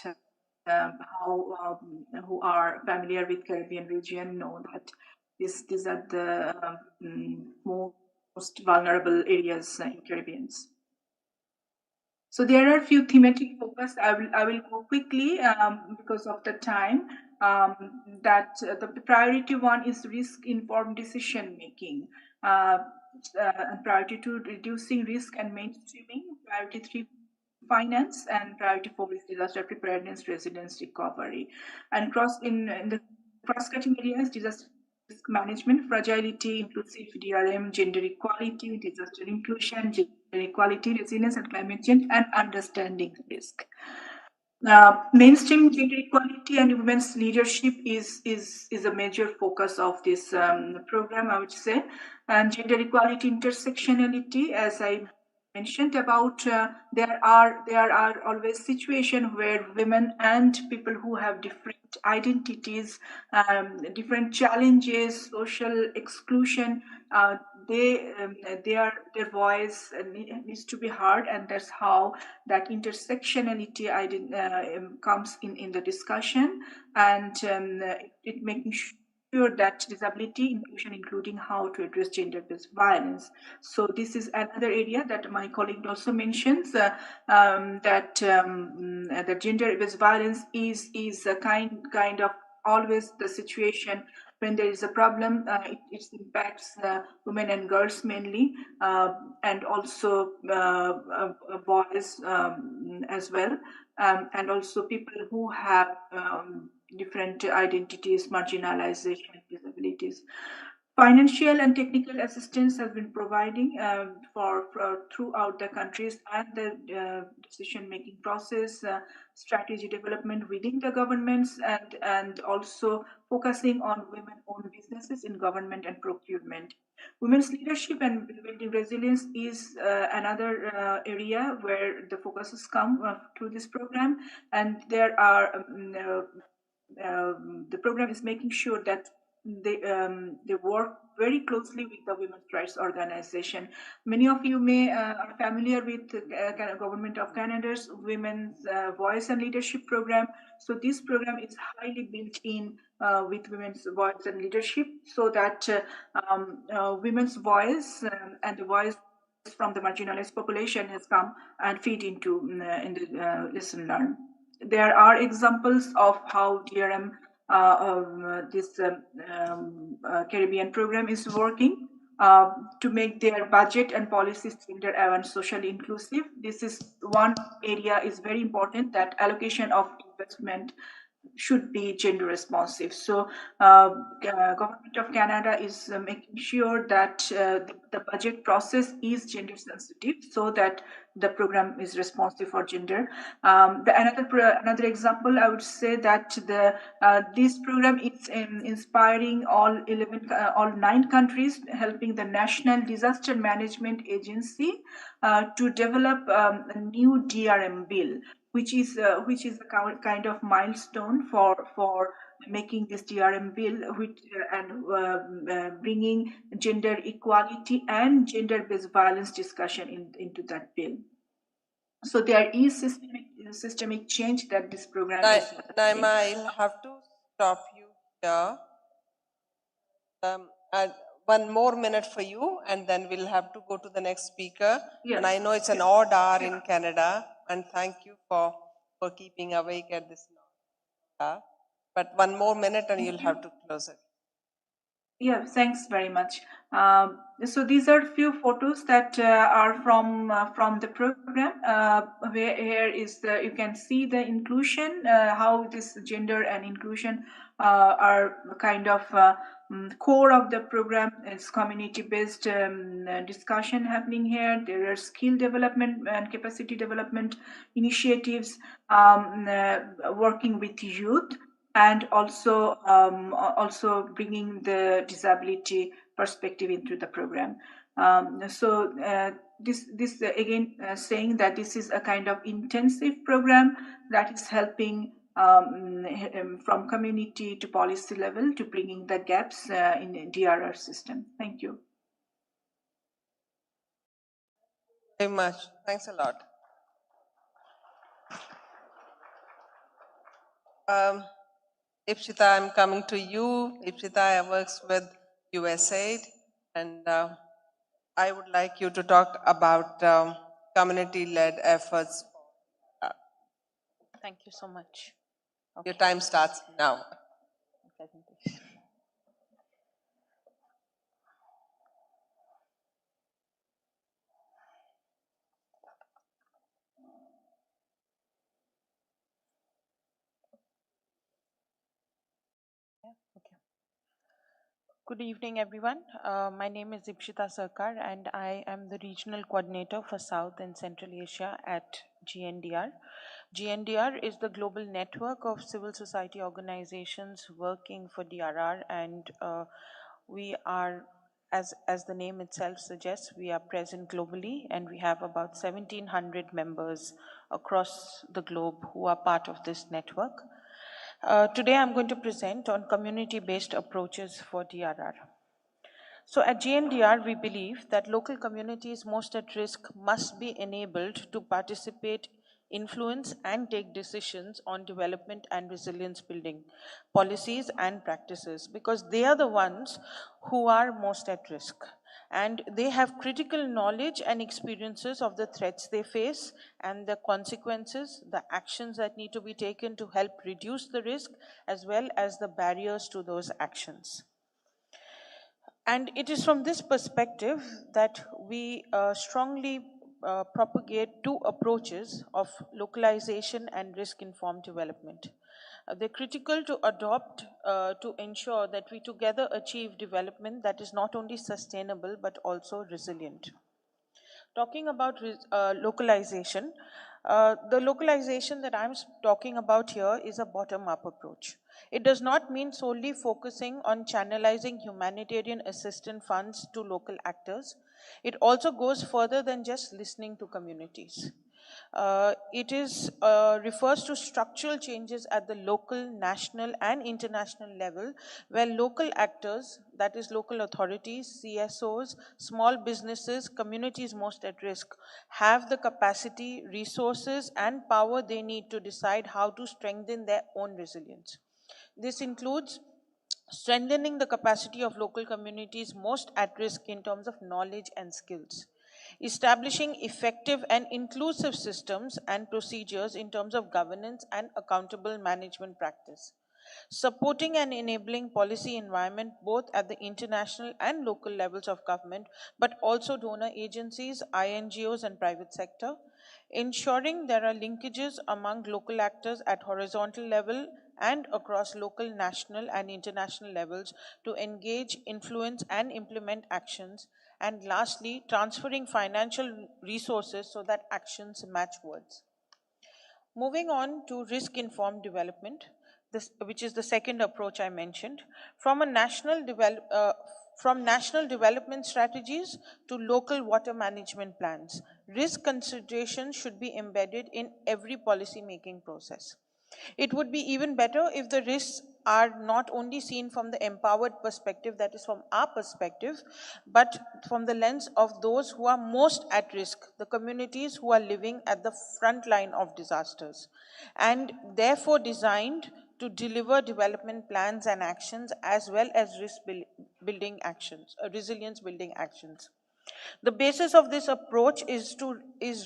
how who are familiar with Caribbean region know that these are the most vulnerable areas in Caribbeans. So there are a few thematic focus. I will go quickly because of the time. That the priority one is risk informed decision making. And priority 2, reducing risk and mainstreaming. Priority 3, finance, and priority 4 is disaster preparedness, resilience, recovery. And in the cross-cutting areas, disaster risk management, fragility, inclusive DRM, gender equality, disaster inclusion, gender equality, resilience, and climate change, and understanding risk. Mainstream gender equality and women's leadership is a major focus of this program, I would say. And gender equality, intersectionality, as I mentioned about, there are always situations where women and people who have different identities, different challenges, social exclusion, their voice needs to be heard, and that's how that intersectionality comes in the discussion, and it making sure that disability inclusion, including how to address gender-based violence. So this is another area that my colleague also mentions, that gender-based violence is a kind of always the situation when there is a problem. It impacts women and girls mainly, and also boys as well, and also people who have different identities, marginalization, disabilities. Financial and technical assistance has been providing throughout the countries and the decision-making process, strategy development within the governments, and also focusing on women-owned businesses in government and procurement. Women's leadership and building resilience is another area where the focuses come through this program, and there are the program is making sure that they work very closely with the women's rights organization. Many of you may are familiar with the Government of Canada's Women's Voice and Leadership Program. So this program is highly built in with women's voice and leadership, so that women's voice and the voice from the marginalized population has come and feed into in the lesson learned. There are examples of how DRM, this Caribbean program is working to make their budget and policies gender aware and socially inclusive. This is one area is very important, that allocation of investment should be gender responsive. So Government of Canada is making sure that the budget process is gender sensitive, so that the program is responsive for gender. Another example, I would say that this program is inspiring all 9 countries, helping the National Disaster Management Agency to develop a new DRM bill, which is a kind of milestone for making this DRM bill, which and bringing gender equality and gender-based violence discussion into that bill. So there is systemic change that this program is. Naima, I'll have to stop you here. One more minute for you, and then we'll have to go to the next speaker. Yes. And I know it's an odd hour in Canada, and thank you for keeping awake at this hour. But one more minute, and you'll have to close it. Yeah, thanks very much. So these are few photos that are from the program. Where here is you can see the inclusion, how this gender and inclusion are kind of core of the program. It's community-based discussion happening here. There are skill development and capacity development initiatives working with youth, and also bringing the disability perspective into the program. So this again saying that this is a kind of intensive program that is helping from community to policy level to bringing the gaps in the DRR system. Thank you. Very much. Thanks a lot. Ipshita, I'm coming to you. Ipshita works with USAID, and I would like you to talk about community-led efforts. Thank you so much. Okay. Your time starts now. Good evening, everyone. My name is Ipshita Sarkar, and I am the Regional Coordinator for South and Central Asia at GNDR. GNDR is the global network of civil society organizations working for DRR, and we are, as the name itself suggests, we are present globally, and we have about 1,700 members across the globe who are part of this network. Today I'm going to present on community-based approaches for DRR. So at GNDR, we believe that local communities most at risk must be enabled to participate, influence, and take decisions on development and resilience building policies and practices, because they are the ones who are most at risk. And they have critical knowledge and experiences of the threats they face and the consequences, the actions that need to be taken to help reduce the risk, as well as the barriers to those actions. And it is from this perspective that we strongly propagate 2 approaches of localization and risk-informed development. They're critical to adopt to ensure that we together achieve development that is not only sustainable but also resilient. Talking about localization, the localization that I'm talking about here is a bottom-up approach. It does not mean solely focusing on channelizing humanitarian assistance funds to local actors. It also goes further than just listening to communities. It refers to structural changes at the local, national, and international level, where local actors, that is local authorities, CSOs, small businesses, communities most at risk, have the capacity, resources, and power they need to decide how to strengthen their own resilience. This includes strengthening the capacity of local communities most at risk in terms of knowledge and skills, establishing effective and inclusive systems and procedures in terms of governance and accountable management practice, supporting and enabling policy environment both at the international and local levels of government, but also donor agencies, INGOs, and private sector, ensuring there are linkages among local actors at horizontal level and across local, national, and international levels to engage, influence, and implement actions. And lastly, transferring financial resources so that actions match words. Moving on to risk-informed development, which is the second approach I mentioned, from national development strategies to local water management plans, risk considerations should be embedded in every policy-making process. It would be even better if the risks are not only seen from the empowered perspective, that is from our perspective, but from the lens of those who are most at risk, the communities who are living at the front line of disasters, and therefore designed to deliver development plans and actions as well as building actions, resilience building actions. The basis of this approach is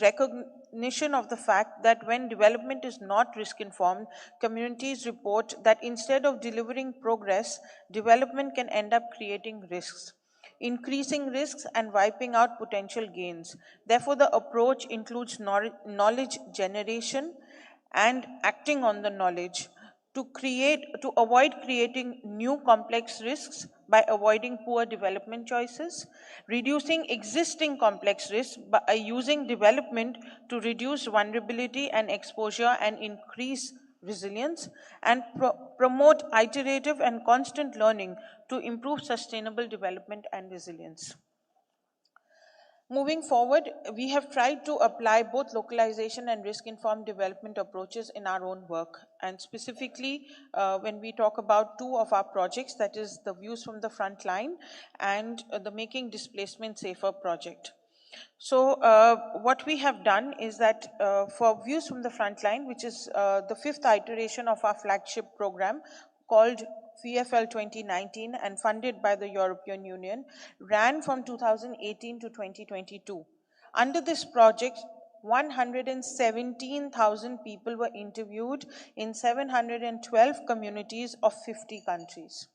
recognition of the fact that when development is not risk-informed, communities report that instead of delivering progress, development can end up creating risks, increasing risks and wiping out potential gains. Therefore, the approach includes knowledge generation and acting on the knowledge to avoid creating new complex risks by avoiding poor development choices, reducing existing complex risks by using development to reduce vulnerability and exposure and increase resilience, and promote iterative and constant learning to improve sustainable development and resilience. Moving forward, we have tried to apply both localization and risk-informed development approaches in our own work. And specifically, when we talk about two of our projects, that is the Views from the Front Line and the Making Displacement Safer project. So what we have done is that for Views from the Frontline, which is the fifth iteration of our flagship program called VFL 2019 and funded by the European Union, ran from 2018 to 2022. Under this project, 117,000 people were interviewed in 712 communities of 50 countries.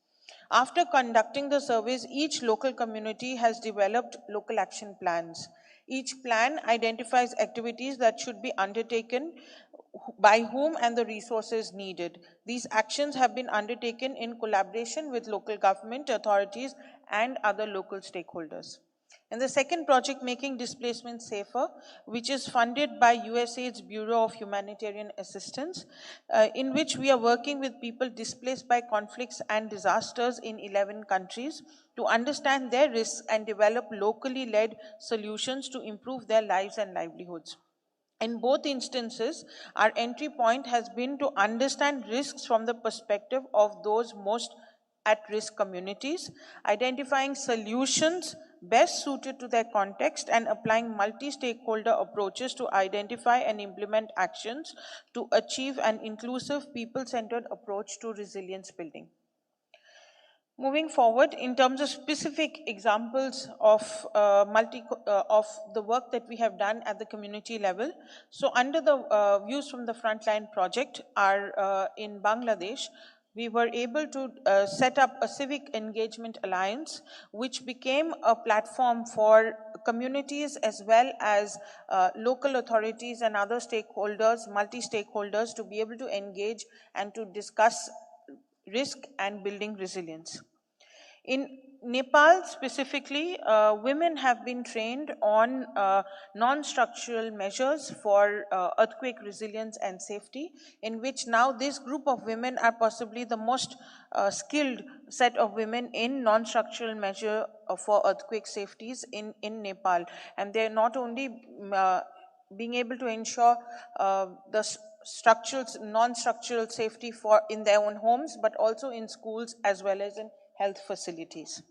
After conducting the surveys, each local community has developed local action plans. Each plan identifies activities that should be undertaken by whom and the resources needed. These actions have been undertaken in collaboration with local government authorities and other local stakeholders. And the second project, Making Displacement Safer, which is funded by USAID's Bureau of Humanitarian Assistance, in which we are working with people displaced by conflicts and disasters in 11 countries to understand their risks and develop locally led solutions to improve their lives and livelihoods. In both instances, our entry point has been to understand risks from the perspective of those most at-risk communities, identifying solutions best suited to their context and applying multi-stakeholder approaches to identify and implement actions to achieve an inclusive, people-centered approach to resilience building. Moving forward, in terms of specific examples of the work that we have done at the community level, so under the Views from the Frontline project are in Bangladesh, we were able to set up a civic engagement alliance, which became a platform for communities as well as local authorities and other stakeholders, multi-stakeholders, to be able to engage and to discuss risk and building resilience. In Nepal specifically, women have been trained on non-structural measures for earthquake resilience and safety, in which now this group of women are possibly the most skilled set of women in non-structural measure for earthquake safeties in Nepal. And they're not only being able to ensure the structural, non-structural safety for in their own homes, but also in schools as well as in health facilities.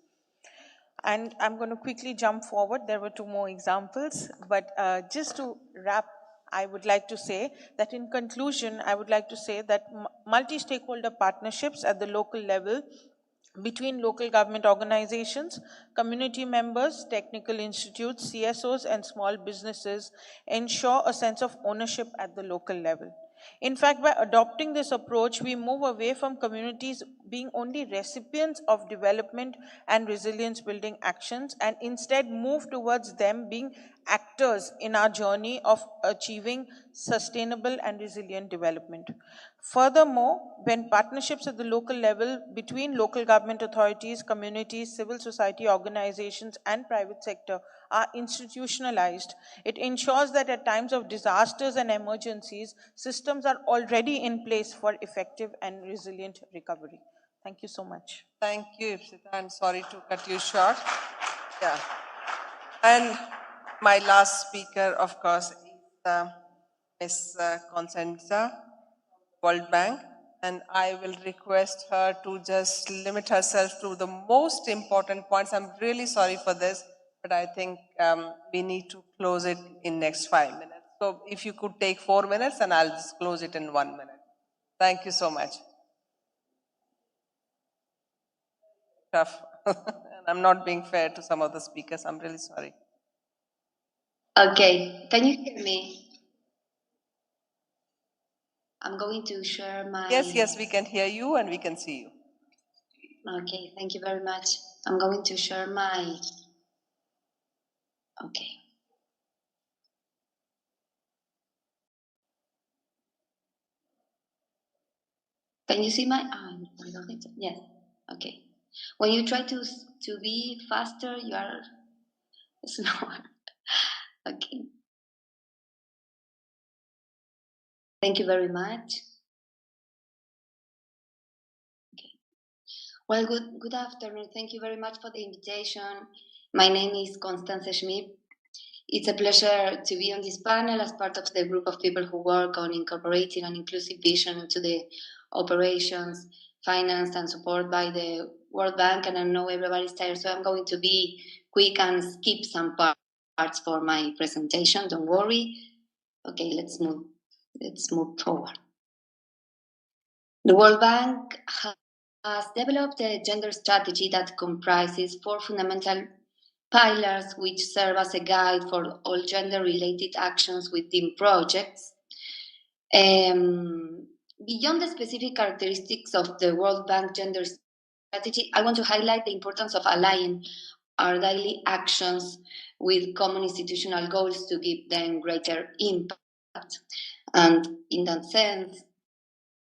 And I'm going to quickly jump forward. There were 2 more examples, but just to wrap, I would like to say that in conclusion, I would like to say that multi-stakeholder partnerships at the local level between local government organizations, community members, technical institutes, CSOs, and small businesses ensure a sense of ownership at the local level. In fact, by adopting this approach, we move away from communities being only recipients of development and resilience building actions, and instead move towards them being actors in our journey of achieving sustainable and resilient development. Furthermore, when partnerships at the local level between local government authorities, communities, civil society organizations, and private sector are institutionalized, it ensures that at times of disasters and emergencies, systems are already in place for effective and resilient recovery. Thank you so much. Thank you, Ipsita. I'm sorry to cut you short. Yeah. And my last speaker, of course, is Ms. Constanza, World Bank. And I will request her to just limit herself to the most important points. I'm really sorry for this, but I think we need to close it in next 5 minutes. So if you could take 4 minutes, and I'll just close it in 1 minute. Thank you so much. Tough. And I'm not being fair to some of the speakers. I'm really sorry. Okay, can you hear me? I'm going to share my... Yes, we can hear you and we can see you. Okay, thank you very much. I'm going to share my... Okay. Can you see my... I don't think so. Yes, okay. When you try to be faster, you are slower. Okay. Thank you very much. Okay. Well, good afternoon. Thank you very much for the invitation. My name is Constanze Schmidt. It's a pleasure to be on this panel as part of the group of people who work on incorporating an inclusive vision into the operations, finance, and support by the World Bank. And I know everybody's tired, so I'm going to be quick and skip some parts for my presentation. Don't worry. Okay, let's move forward. The World Bank has developed a gender strategy that comprises 4 fundamental pillars which serve as a guide for all gender-related actions within projects. Beyond the specific characteristics of the World Bank gender strategy, I want to highlight the importance of aligning our daily actions with common institutional goals to give them greater impact. And in that sense,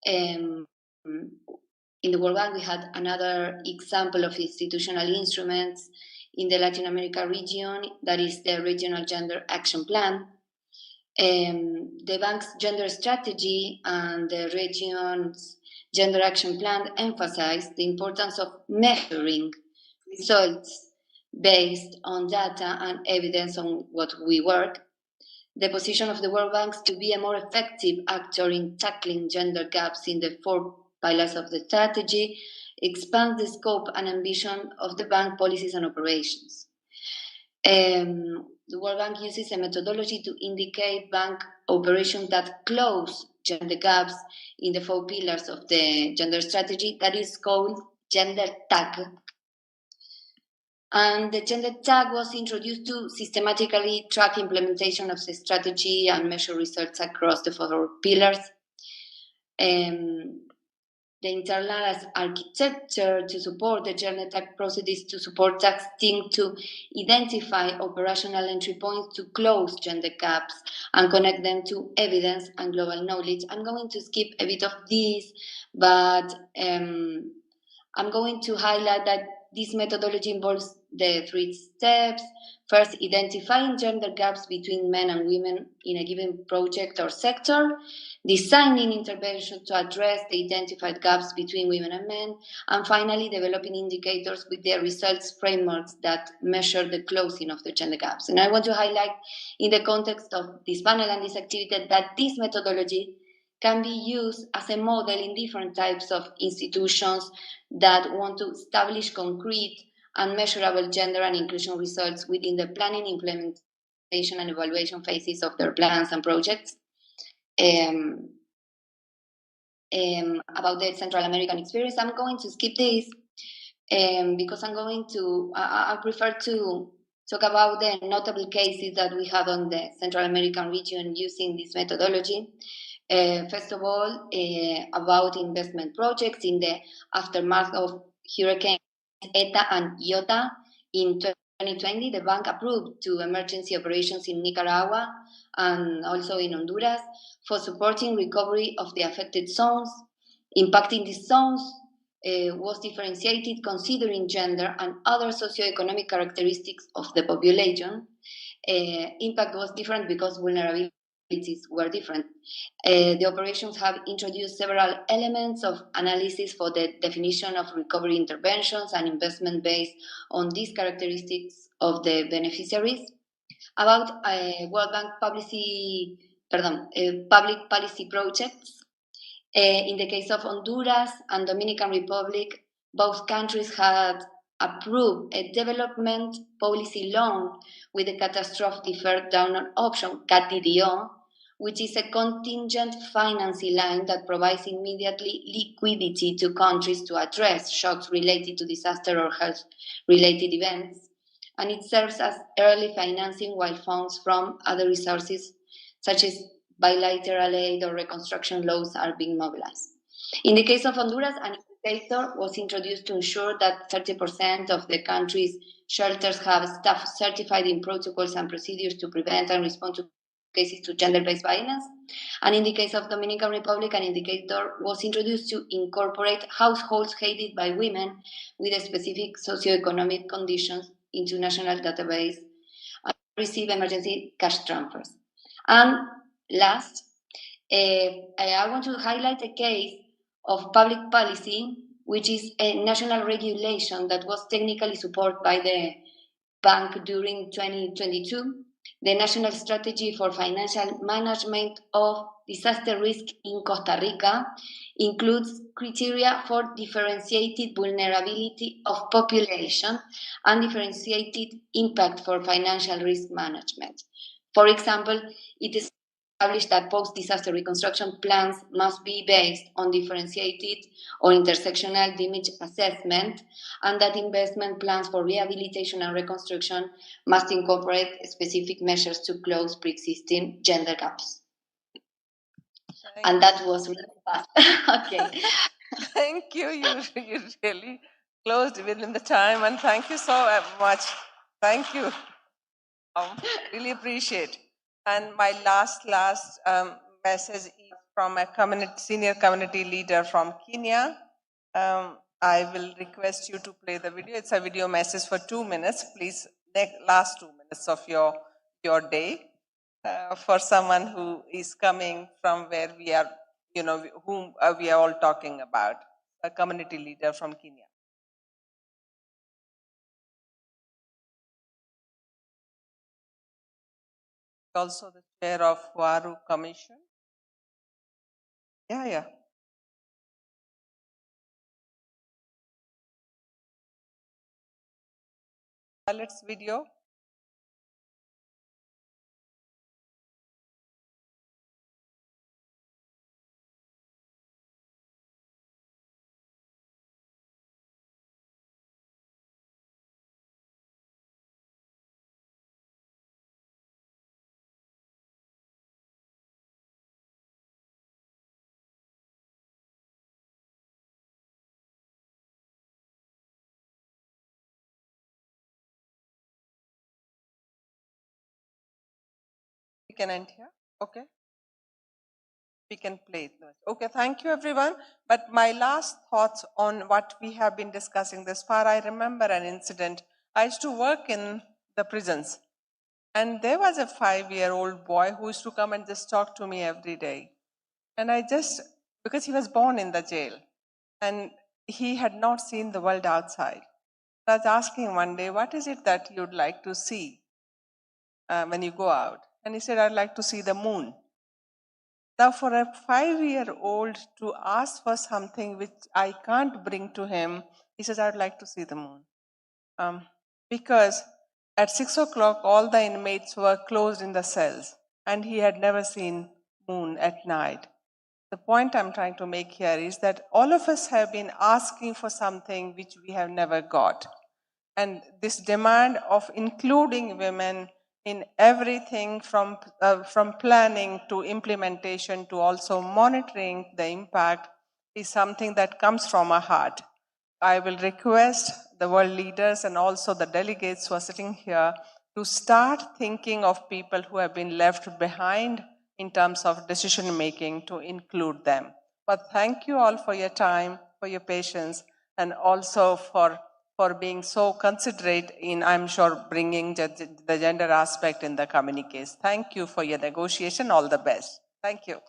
in the World Bank, we had another example of institutional instruments in the Latin America region, that is the Regional Gender Action Plan. The bank's gender strategy and the region's Gender Action Plan emphasize the importance of measuring results based on data and evidence on what we work. The position of the World Bank to be a more effective actor in tackling gender gaps in the 4 pillars of the strategy expands the scope and ambition of the bank policies and operations. The World Bank uses a methodology to indicate bank operations that close gender gaps in the 4 pillars of the gender strategy, that is called Gender Tag. And the Gender Tag was introduced to systematically track implementation of the strategy and measure results across the 4 pillars. the internal architecture to support the gender tag processes to support tax team to identify operational entry points to close gender gaps and connect them to evidence and global knowledge. I'm going to skip a bit of this, but I'm going to highlight that this methodology involves the 3 steps. First, identifying gender gaps between men and women in a given project or sector, designing interventions to address the identified gaps between women and men, and finally, developing indicators with their results frameworks that measure the closing of the gender gaps. And I want to highlight in the context of this panel and this activity that this methodology can be used as a model in different types of institutions that want to establish concrete and measurable gender and inclusion results within the planning, implementation, and evaluation phases of their plans and projects. About the Central American experience, I'm going to skip this because I prefer to talk about the notable cases that we have on the Central American region using this methodology. First of all, about investment projects in the aftermath of Hurricanes Eta and Iota in 2020, the bank approved 2 emergency operations in Nicaragua and also in Honduras for supporting recovery of the affected zones. Impacting these zones was differentiated considering gender and other socioeconomic characteristics of the population. Impact was different because vulnerabilities were different. The operations have introduced several elements of analysis for the definition of recovery interventions and investment based on these characteristics of the beneficiaries. About World Bank public policy projects, in the case of Honduras and Dominican Republic, both countries had approved a development policy loan with a catastrophe deferred download option, CATDO, which is a contingent financing line that provides immediately liquidity to countries to address shocks related to disaster or health-related events. And it serves as early financing while funds from other resources, such as bilateral aid or reconstruction loans, are being mobilized. In the case of Honduras, an indicator was introduced to ensure that 30% of the country's shelters have staff certified in protocols and procedures to prevent and respond to cases to gender-based violence. And in the case of Dominican Republic, an indicator was introduced to incorporate households headed by women with specific socioeconomic conditions into national database and receive emergency cash transfers. And last, I want to highlight a case of public policy, which is a national regulation that was technically supported by the bank during 2022. The National Strategy for Financial Management of Disaster Risk in Costa Rica includes criteria for differentiated vulnerability of population and differentiated impact for financial risk management. For example, it is established that post-disaster reconstruction plans must be based on differentiated or intersectional damage assessment, and that investment plans for rehabilitation and reconstruction must incorporate specific measures to close pre-existing gender gaps. And that was really fast. Okay. Thank you. You really closed within the time, and thank you so much. Thank you. Really appreciate. And my last message is from a senior community leader from Kenya. I will request you to play the video. It's a video message for 2 minutes. Please, last 2 minutes of your day for someone who is coming from where we are, whom we are all talking about, a community leader from Kenya. Also the chair of Waru Commission. Yeah. Let's video. can end here. Okay. We can play it. Okay, thank you everyone. But my last thoughts on what we have been discussing this far, I remember an incident. I used to work in the prisons, and there was a 5-year-old boy who used to come and just talk to me every day. And I just, because he was born in the jail, and he had not seen the world outside. I was asking him one day, what is it that you'd like to see when you go out? And he said, I'd like to see the moon. Now, for a 5-year-old to ask for something which I can't bring to him, he says, I'd like to see the moon. Because at 6 o'clock, all the inmates were closed in the cells, and he had never seen moon at night. The point I'm trying to make here is that all of us have been asking for something which we have never got. And this demand of including women in everything from planning to implementation to also monitoring the impact is something that comes from our heart. I will request the world leaders and also the delegates who are sitting here to start thinking of people who have been left behind in terms of decision making to include them. But thank you all for your time, for your patience, and also for being so considerate in, I'm sure, bringing the gender aspect in the communiques. Thank you for your negotiation. All the best. Thank you.